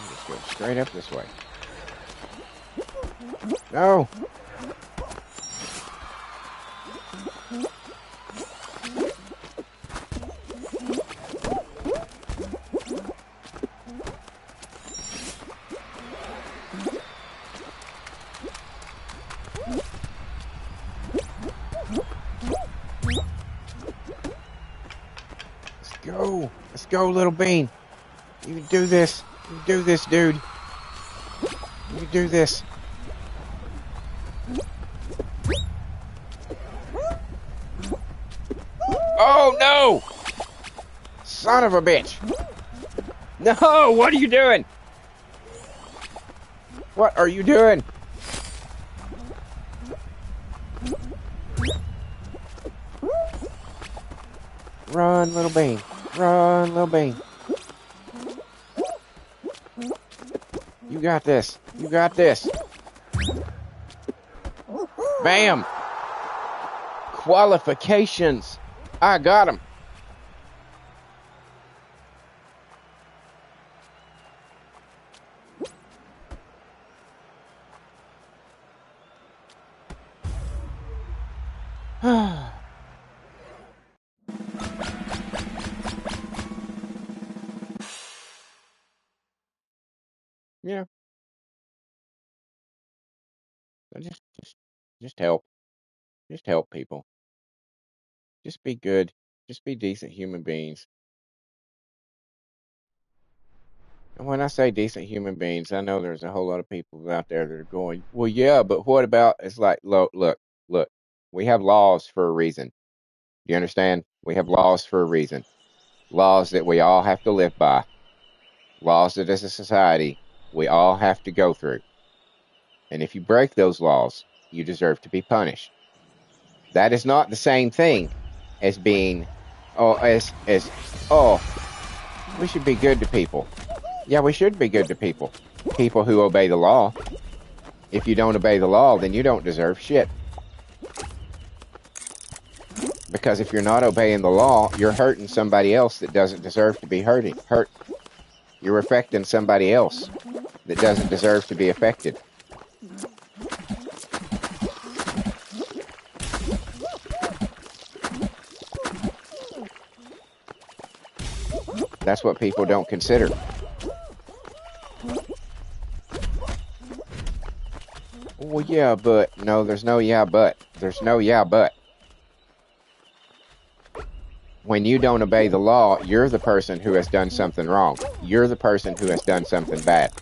Speaker 1: Just go straight up this way. No! Let's go! Let's go, little bean! You can do this! You can do this, dude! You can do this! Oh, no! Son of a bitch! No! What are you doing? What are you doing? Run, little bean. Run, little bean. You got this. You got this. Bam! Qualifications. I got him. Yeah. Just help. Just help people. Just be good. Just be decent human beings. And when I say decent human beings, I know there's a whole lot of people out there that are going, well, yeah, but what about? It's like, look, look, look. We have laws for a reason. Do you understand? We have laws for a reason. Laws that we all have to live by. Laws that as a society we all have to go through. And if you break those laws, you deserve to be punished. That is not the same thing as being, oh, we should be good to people. Yeah, we should be good to people. People who obey the law. If you don't obey the law, then you don't deserve shit. Because if you're not obeying the law, you're hurting somebody else that doesn't deserve to be hurt. You're affecting somebody else that doesn't deserve to be affected. That's what people don't consider. Well, yeah, but no, there's no yeah, but there's no yeah, but when you don't obey the law, you're the person who has done something wrong. You're the person who has done something bad,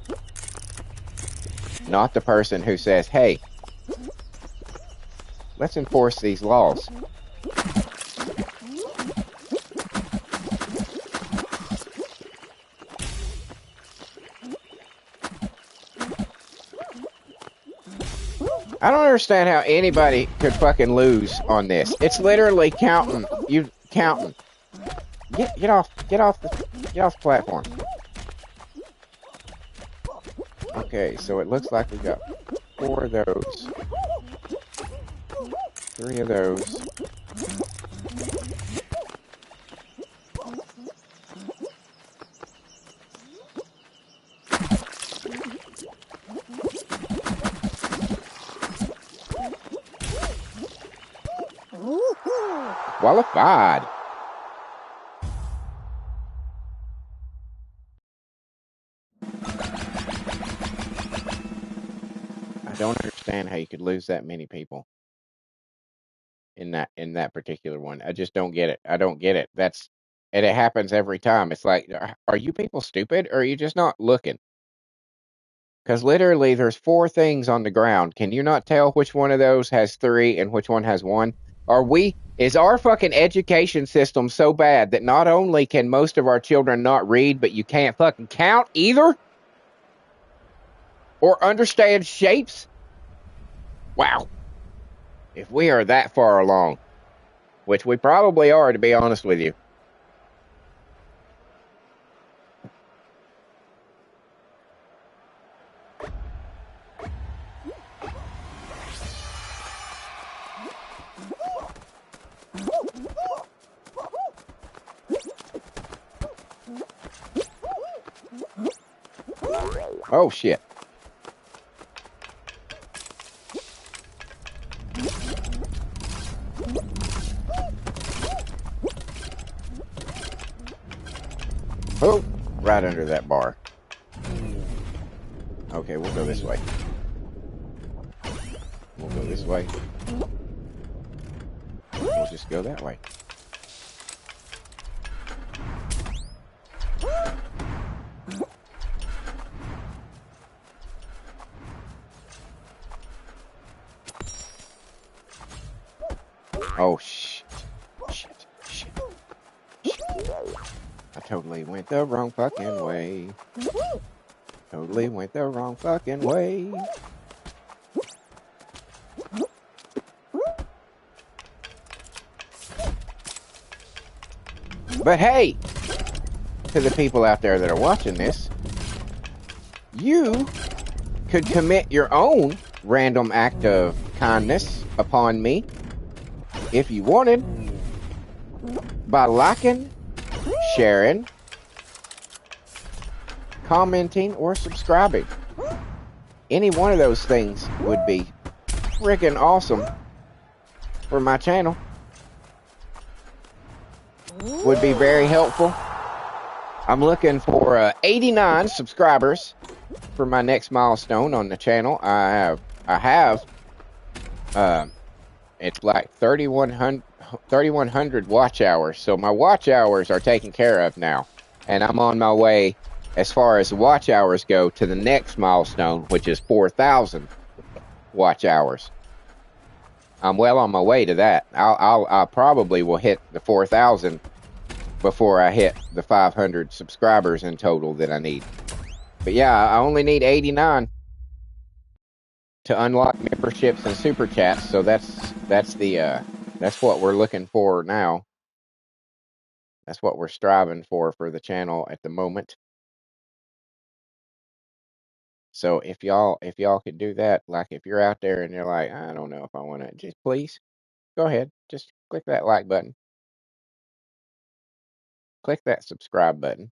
Speaker 1: not the person who says, "Hey, let's enforce these laws." I don't understand how anybody could fucking lose on this. It's literally counting. You counting. Get off the platform. Okay, so it looks like we got 4 of those, 3 of those. Qualified. I don't understand how you could lose that many people in that particular one. I just don't get it. I don't get it. And it happens every time. It's like, are you people stupid or are you just not looking? Because literally, there's 4 things on the ground. Can you not tell which one of those has 3 and which one has 1? Is our fucking education system so bad that not only can most of our children not read, but you can't fucking count either? Or understand shapes? Wow. If we are that far along, which we probably are, to be honest with you. Oh, shit. Oh, right under that bar. Okay, we'll go this way. We'll go this way. We'll just go that way. Oh, shit. I totally went the wrong fucking way. Totally went the wrong fucking way. But hey, to the people out there that are watching this, you could commit your own random act of kindness upon me if you wanted by liking, sharing, commenting, or subscribing. Any one of those things would be freaking awesome for my channel. Would be very helpful. I'm looking for 89 subscribers for my next milestone on the channel. I have it's like 3,100 watch hours. So my watch hours are taken care of now. And I'm on my way, as far as the watch hours go, to the next milestone, which is 4,000 watch hours. I'm well on my way to that. I probably will hit the 4,000 before I hit the 500 subscribers in total that I need. But yeah, I only need 89 to unlock memberships and super chats. So that's what we're looking for now. That's what we're striving for the channel at the moment. So if y'all could do that, like if you're out there and you're like, I don't know if I want to, just please go ahead, just click that like button. Click that subscribe button.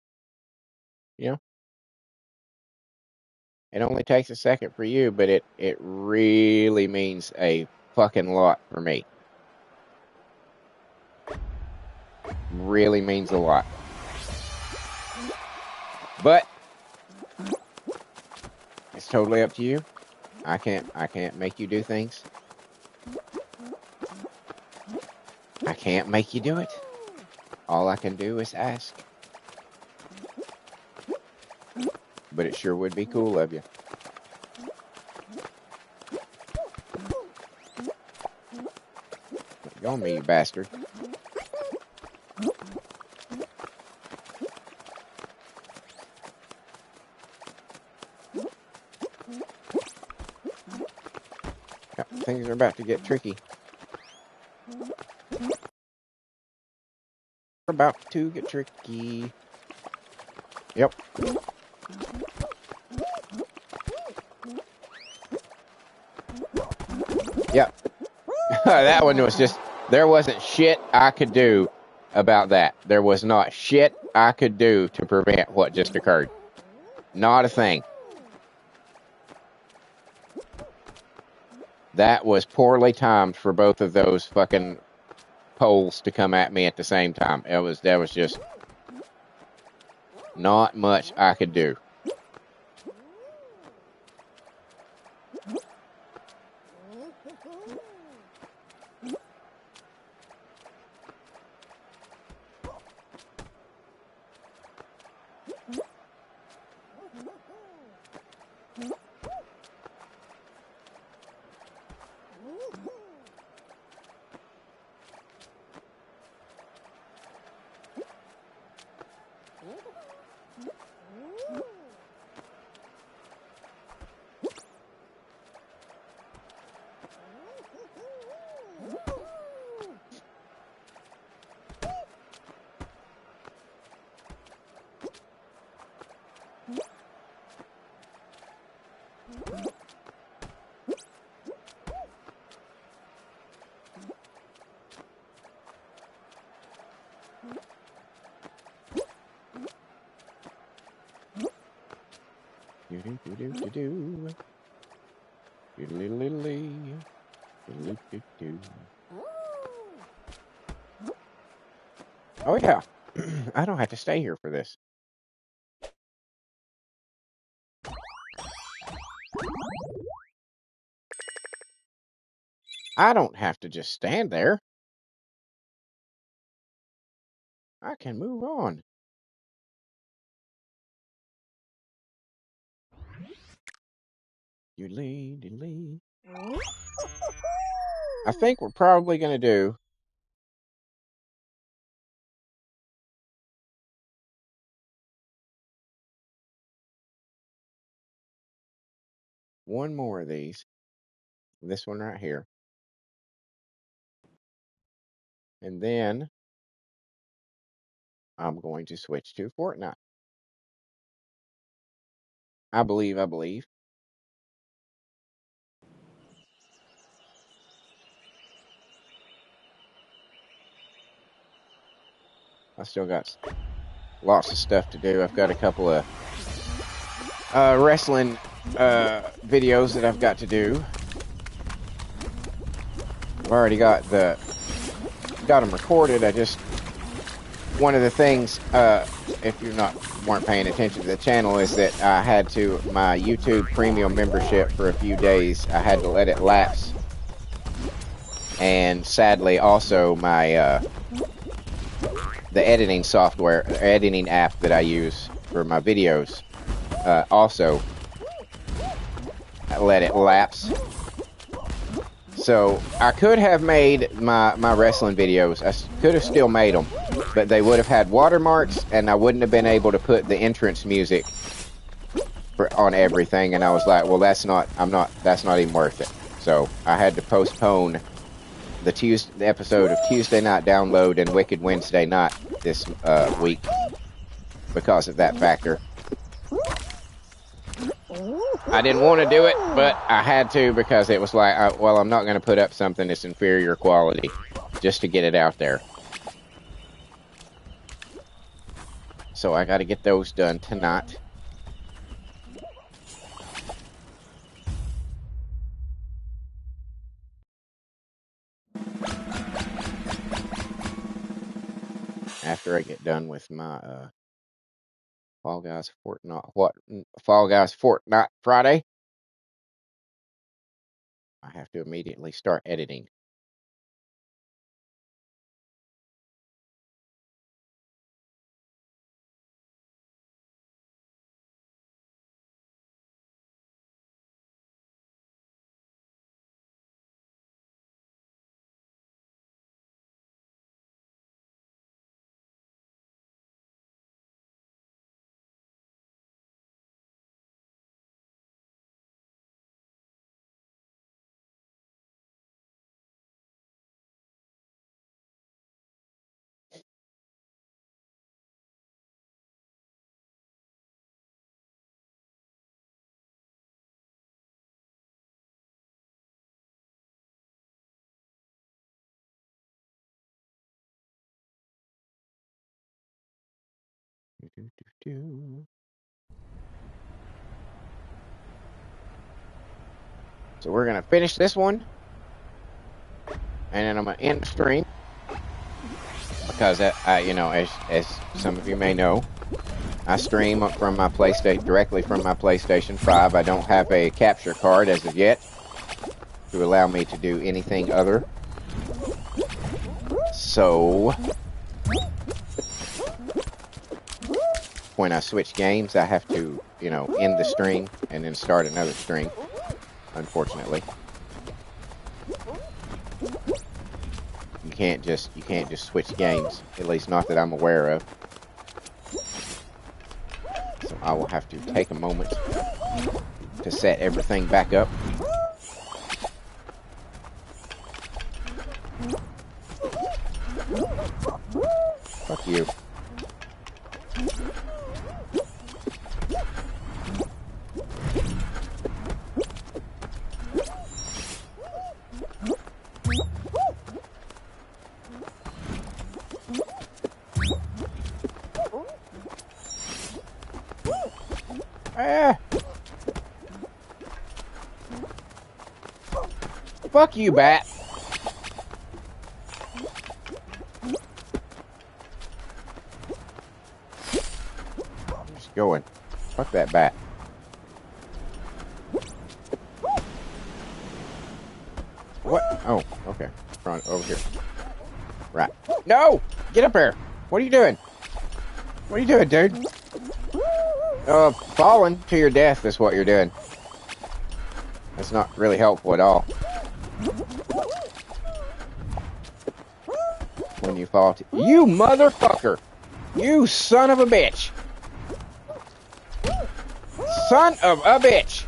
Speaker 1: You know, it only takes a second for you, but it really means a fucking lot for me. Really means a lot. But it's totally up to you. I can't make you do things. I can't make you do it. All I can do is ask. But it sure would be cool of you. Go on me, you bastard. Yep, things are about to get tricky. About to get tricky. Yep. Yep. That one was just, there wasn't shit I could do about that. There was not shit I could do to prevent what just occurred. Not a thing. That was poorly timed for both of those fucking poles to come at me at the same time. That was just not much I could do. Oh yeah, I don't have to stay here for this. I don't have to just stand there. I can move on. I think we're probably going to do one more of these. This one right here. And then I'm going to switch to Fortnite. I believe. I still got lots of stuff to do. I've got a couple of wrestling videos that I've got to do. I've already got them recorded. One of the things, if you weren't paying attention to the channel, is that I had to, my YouTube premium membership for a few days, I had to let it lapse. And sadly, also my the editing software, editing app that I use for my videos, also I let it lapse. So I could have made my wrestling videos. I could have still made them, but they would have had watermarks, and I wouldn't have been able to put the entrance music on everything. And I was like, well, that's not even worth it. So I had to postpone the episode of Tuesday Night Download and Wicked Wednesday Night this week because of that factor. I didn't want to do it, but I had to because it was like, well, I'm not going to put up something that's inferior quality just to get it out there. So I got to get those done tonight. After I get done with my Fall Guys Fortnite Friday. I have to immediately start editing. So we're gonna finish this one, and then I'm gonna end the stream because as some of you may know, I stream from my PlayStation directly from my PlayStation 5. I don't have a capture card as of yet to allow me to do anything other. So when I switch games, I have to, end the stream and then start another stream, unfortunately. You can't just switch games, at least not that I'm aware of. So I will have to take a moment to set everything back up. Fuck you. Ah. Fuck you, bat. I'm just going. Fuck that bat. What? Oh, okay. Front over here. Right. No! Get up there! What are you doing? What are you doing, dude? Falling to your death is what you're doing. That's not really helpful at all. When you fall to... You motherfucker! You son of a bitch! Son of a bitch!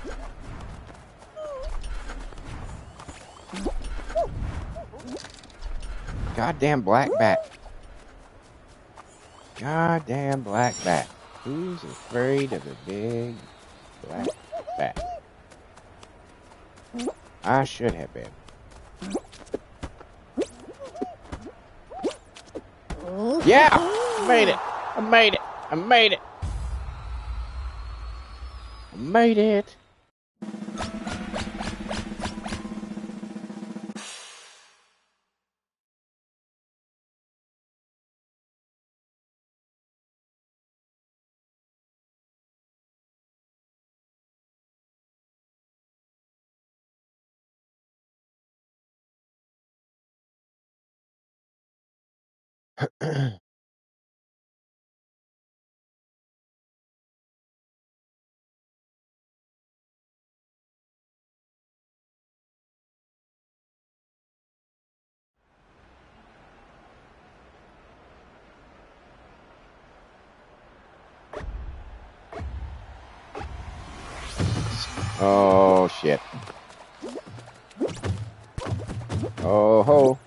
Speaker 1: Goddamn black bat. Goddamn black bat. Who's afraid of a big black bat? I should have been. Yeah! I made it! I made it! I made it! I made it! Oh, shit. Oh, ho.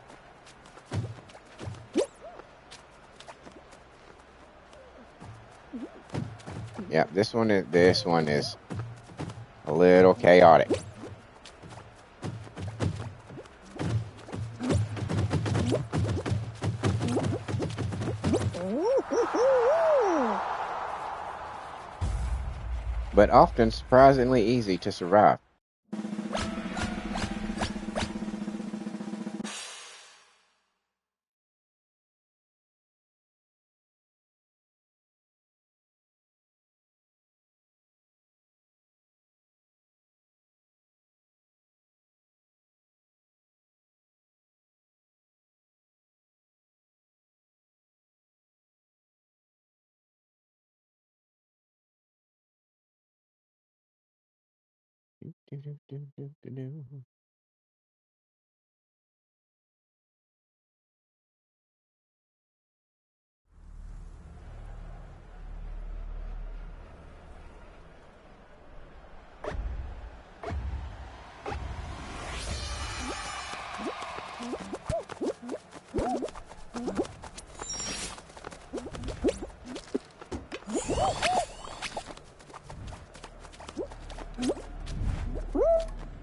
Speaker 1: Yeah, this one is a little chaotic. But often surprisingly easy to survive.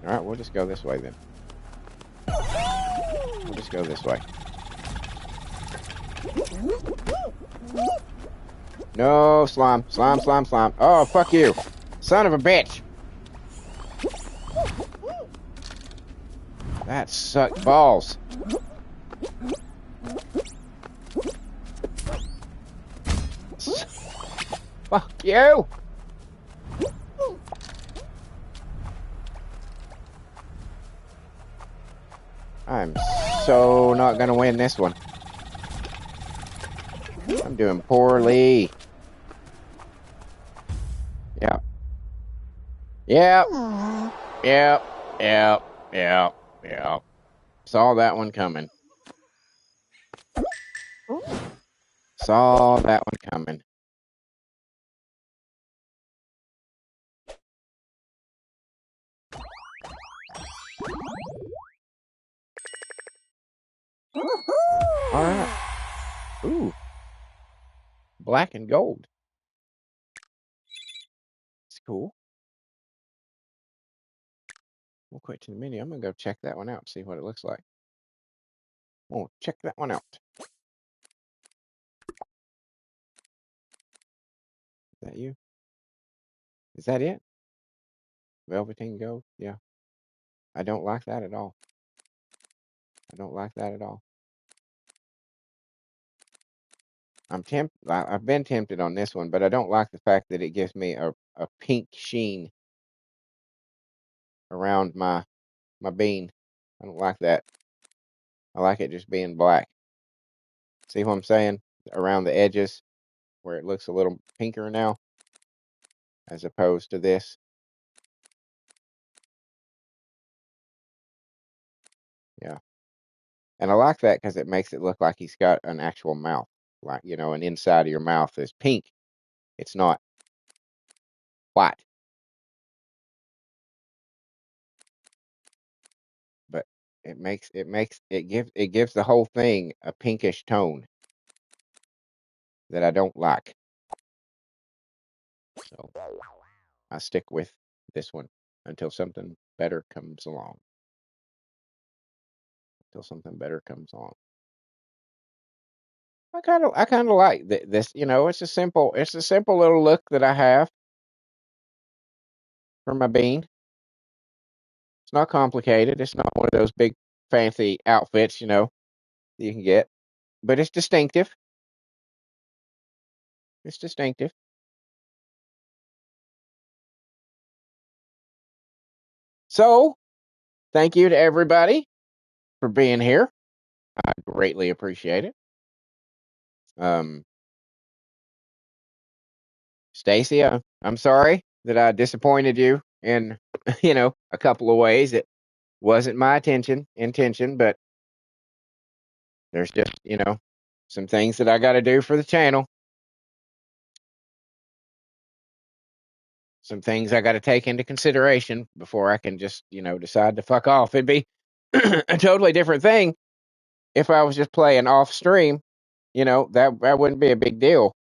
Speaker 1: All right, we'll just go this way then. We'll just go this way. No, slime. Slime, slime, slime. Oh, fuck you. Son of a bitch. That sucked balls. Fuck you. I'm so not gonna win this one. I'm doing poorly. Yep. Yep. Yep. Yep. Yep. Yep. Saw that one coming. Saw that one coming. All right. Ooh. Black and gold. It's cool. We'll quit to the menu. I'm gonna go check that one out, see what it looks like. Oh, check that one out. Is that you? Is that it? Velveteen gold? Yeah. I don't like that at all. I don't like that at all. I've been tempted on this one, but I don't like the fact that it gives me a pink sheen around my bean. I don't like that. I like it just being black. See what I'm saying? Around the edges where it looks a little pinker now as opposed to this. Yeah. And I like that because it makes it look like he's got an actual mouth. Like, you know, an inside of your mouth is pink. It's not white. But it gives the whole thing a pinkish tone that I don't like. So I stick with this one until something better comes along. Until something better comes along. I kind of like this. You know, it's a simple little look that I have for my bean. It's not complicated. It's not one of those big fancy outfits, you know, that you can get, but it's distinctive. It's distinctive. So, thank you to everybody for being here. I greatly appreciate it. Stacy, I'm sorry that I disappointed you in, you know, a couple of ways. It wasn't my intention, but there's just, you know, some things that I got to do for the channel. Some things I got to take into consideration before I can just, you know, decide to fuck off. It'd be a totally different thing if I was just playing off stream. You know, that wouldn't be a big deal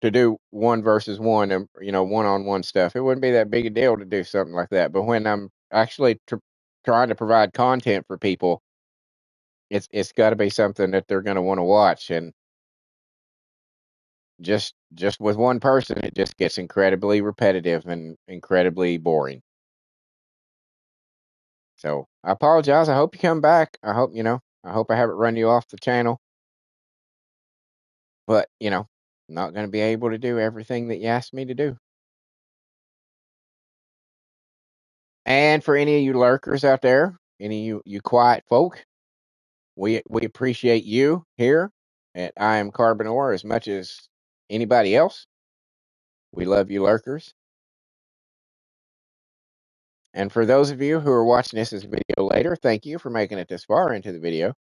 Speaker 1: to do one versus one and, you know, one-on-one stuff. It wouldn't be that big a deal to do something like that. But when I'm actually trying to provide content for people, it's got to be something that they're going to want to watch. And just with one person, it just gets incredibly repetitive and incredibly boring. So I apologize. I hope you come back. I hope, you know, I hope I haven't run you off the channel. But, you know, I'm not going to be able to do everything that you asked me to do. And for any of you lurkers out there, any of you quiet folk, we appreciate you here at I Am Carbonor as much as anybody else. We love you lurkers. And for those of you who are watching this as a video later, thank you for making it this far into the video.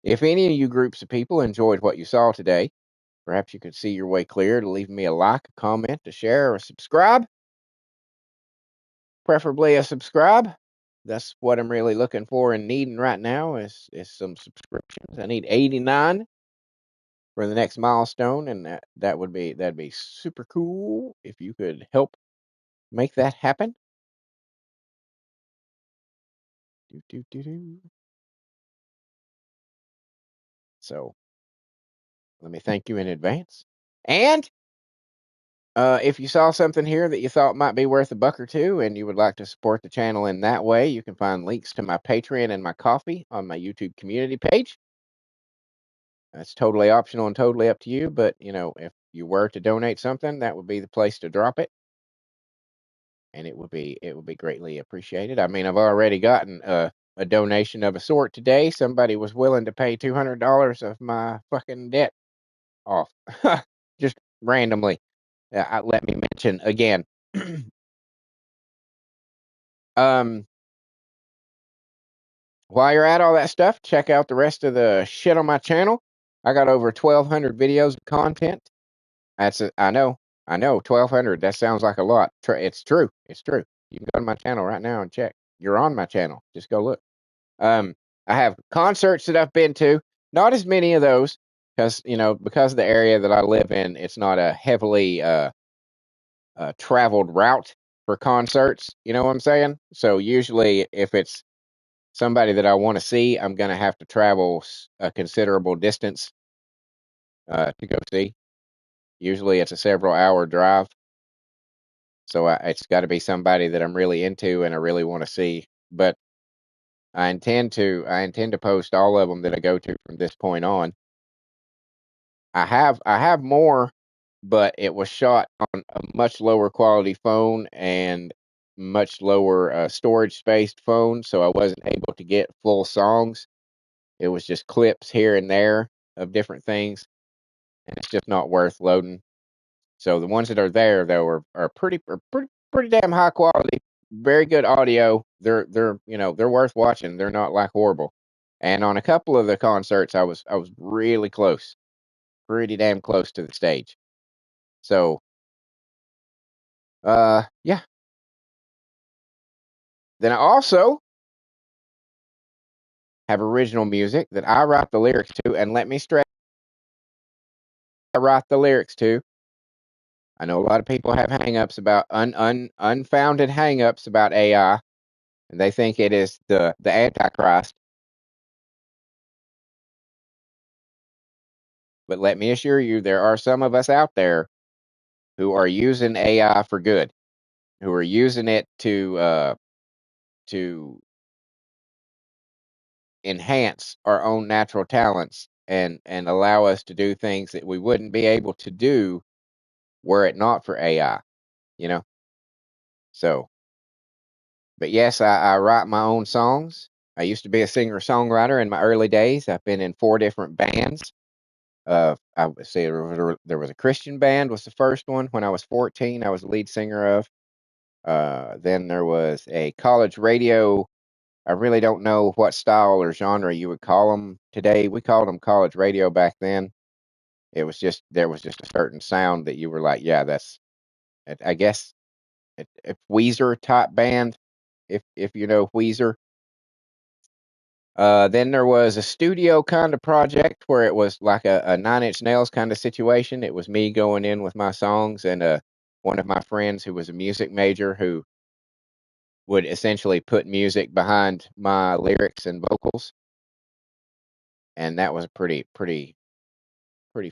Speaker 1: If any of you groups of people enjoyed what you saw today, perhaps you could see your way clear to leave me a like, a comment, a share, or a subscribe. Preferably a subscribe. That's what I'm really looking for and needing right now is some subscriptions. I need 89 for the next milestone, and that'd be super cool if you could help make that happen. So let me thank you in advance. And if you saw something here that you thought might be worth a buck or two and you would like to support the channel in that way, you can find links to my Patreon and my Ko-fi on my YouTube community page. That's totally optional and totally up to you, but if you were to donate something, that would be the place to drop it. And it would be greatly appreciated. I mean, I've already gotten a donation of a sort today. Somebody was willing to pay $200 of my fucking debt off, just randomly. Let me mention again. um, while you're at all that stuff, check out the rest of the shit on my channel. I got over 1,200 videos of content. I know, 1,200. That sounds like a lot. It's true. It's true. You can go to my channel right now and check. You're on my channel. Just go look. I have concerts that I've been to. Not as many of those because because of the area that I live in, it's not a heavily traveled route for concerts. You know what I'm saying? So usually, if it's somebody that I want to see, I'm gonna have to travel a considerable distance to go see. Usually, it's a several-hour drive. So it's got to be somebody that I'm really into and I really want to see. But I intend to post all of them that I go to from this point on. I have more, but it was shot on a much lower quality phone and much lower storage spaced phone, so I wasn't able to get full songs. It was just clips here and there of different things, and it's just not worth loading. So the ones that are there though are pretty damn high quality, very good audio. They're worth watching. They're not like horrible. And on a couple of the concerts, I was really close, pretty damn close to the stage. So yeah. Then I also have original music that I write the lyrics to, and let me stress, I write the lyrics to. I know a lot of people have hangups about unfounded hangups about AI, and they think it is the Antichrist. But let me assure you, there are some of us out there who are using AI for good, who are using it to enhance our own natural talents and allow us to do things that we wouldn't be able to do were it not for AI. You know. So, but yes, I write my own songs. I used to be a singer songwriter in my early days. I've been in 4 different bands. I would say there was a Christian band was the first one when I was 14. I was the lead singer of. Then there was a college radio. I really don't know what style or genre you would call them today. We called them college radio back then. There was just a certain sound that you were like, yeah, that's, I guess, a Weezer type band, if you know Weezer. Then there was a studio kind of project where it was like a Nine Inch Nails kind of situation. It was me going in with my songs and one of my friends who was a music major who would essentially put music behind my lyrics and vocals, and that was a pretty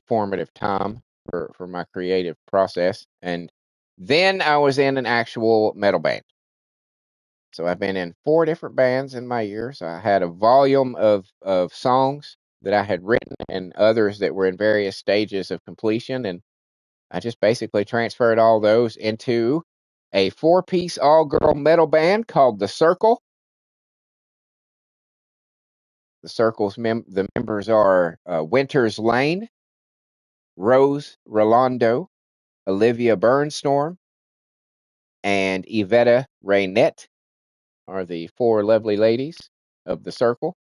Speaker 1: formative time for my creative process. And then I was in an actual metal band. So I've been in 4 different bands in my years. I had a volume of songs that I had written and others that were in various stages of completion. And I just basically transferred all those into a 4-piece all-girl metal band called The Circle. The members are Winters Lane, Rose Rolando, Olivia Burnstorm, and Yvetta Raynette. are the four lovely ladies of the circle.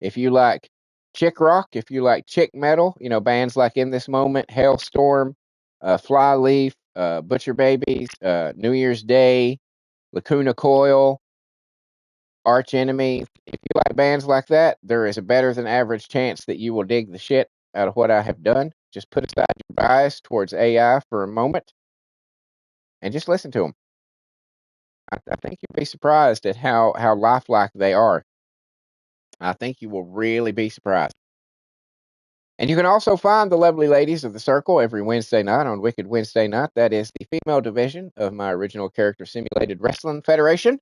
Speaker 1: If you like chick rock, if you like chick metal, bands like In This Moment, Hailstorm, Flyleaf, Butcher Babies, New Year's Day, Lacuna Coil, Arch Enemy. If you like bands like that, there is a better than average chance that you will dig the shit out of what I have done. Just put aside your bias towards AI for a moment and just listen to them. I think you'll be surprised at how lifelike they are. I think you will really be surprised. And you can also find the lovely ladies of the circle every Wednesday night on Wicked Wednesday Night. That is the female division of my original character simulated wrestling federation.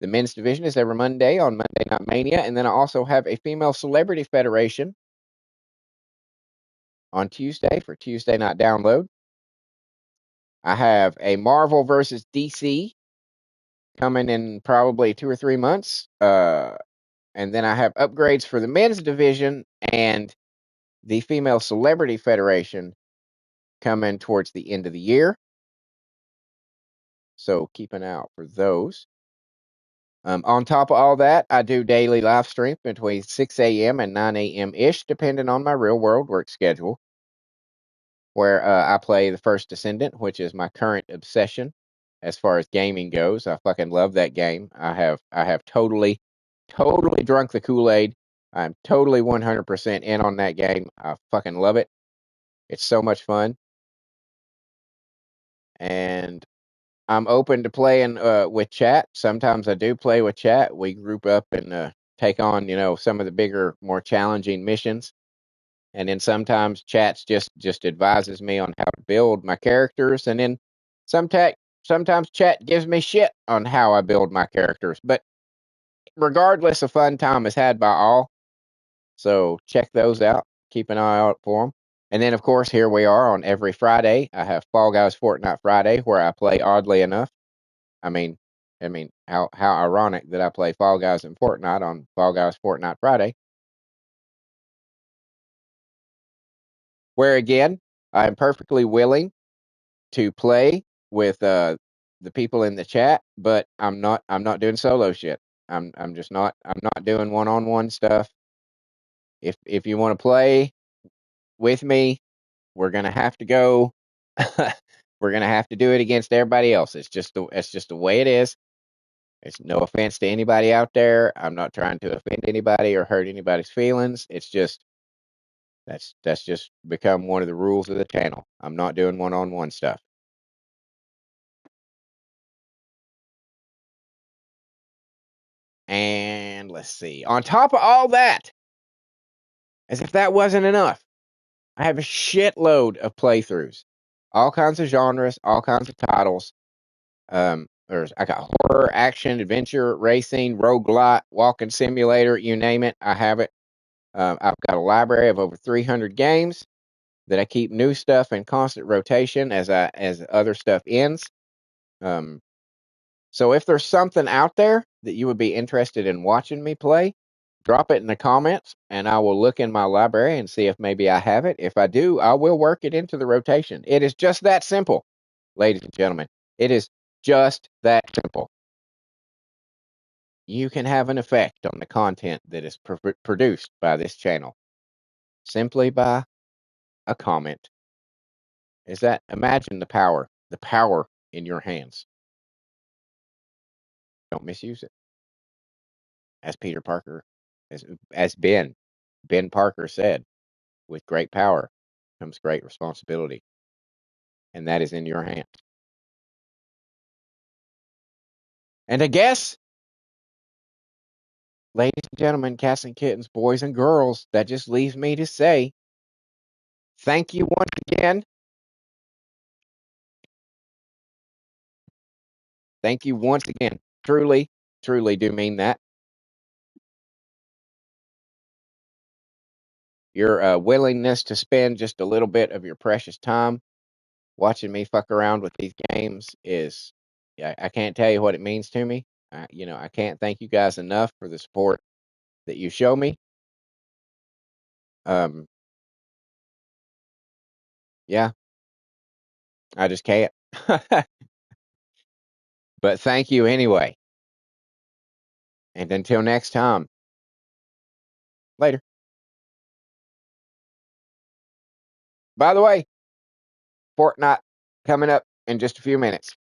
Speaker 1: The men's division is every Monday on Monday Night Mania. And then I also have a female celebrity federation on Tuesday for Tuesday Night Download. I have a Marvel versus DC coming in probably 2 or 3 months. And then I have upgrades for the men's division and the female celebrity federation coming towards the end of the year. So keep an eye out for those. On top of all that, I do daily live stream between 6 a.m. and 9 a.m. ish, depending on my real world work schedule, where I play the First Descendant, which is my current obsession as far as gaming goes. I fucking love that game. I have totally drunk the Kool-Aid. I'm totally 100% in on that game. I fucking love it. It's so much fun. And I'm open to playing with chat. Sometimes I do play with chat. We group up and take on, some of the bigger, more challenging missions. And then sometimes chats just advises me on how to build my characters. And then sometimes chat gives me shit on how I build my characters. But regardless, a fun time is had by all. So check those out. Keep an eye out for them. And then, of course, here we are on every Friday. I have Fall Guys Fortnite Friday, where I play, oddly enough. I mean, how ironic that I play Fall Guys and Fortnite on Fall Guys Fortnite Friday, where again I am perfectly willing to play with the people in the chat, but I'm not doing solo shit. I'm just not I'm not doing one-on-one stuff. If you want to play with me, we're gonna have to go. We're gonna have to do it against everybody else. It's just the way it is. It's no offense to anybody out there. I'm not trying to offend anybody or hurt anybody's feelings. It's just that's just become one of the rules of the channel. I'm not doing one-on-one stuff. And let's see. On top of all that, as if that wasn't enough, I have a shitload of playthroughs, all kinds of genres, all kinds of titles. I got horror, action, adventure, racing, roguelite, walking simulator, you name it, I have it. I've got a library of over 300 games that I keep new stuff in constant rotation as other stuff ends. Um, so if there's something out there that you would be interested in watching me play, drop it in the comments, and I will look in my library and see if maybe I have it. If I do, I will work it into the rotation. It is just that simple, ladies and gentlemen. It is just that simple. You can have an effect on the content that is produced by this channel simply by a comment. Imagine the power in your hands. Don't misuse it. As Peter Parker, as Ben Parker said, with great power comes great responsibility, and that is in your hands. And I guess, ladies and gentlemen, cats and kittens, boys and girls, that just leaves me to say thank you once again. Thank you once again. Truly, truly do mean that. Your willingness to spend just a little bit of your precious time watching me fuck around with these games is, I can't tell you what it means to me. I can't thank you guys enough for the support that you show me. Um, yeah, I just can't. But thank you anyway. And until next time, later. By the way, Fortnite coming up in just a few minutes.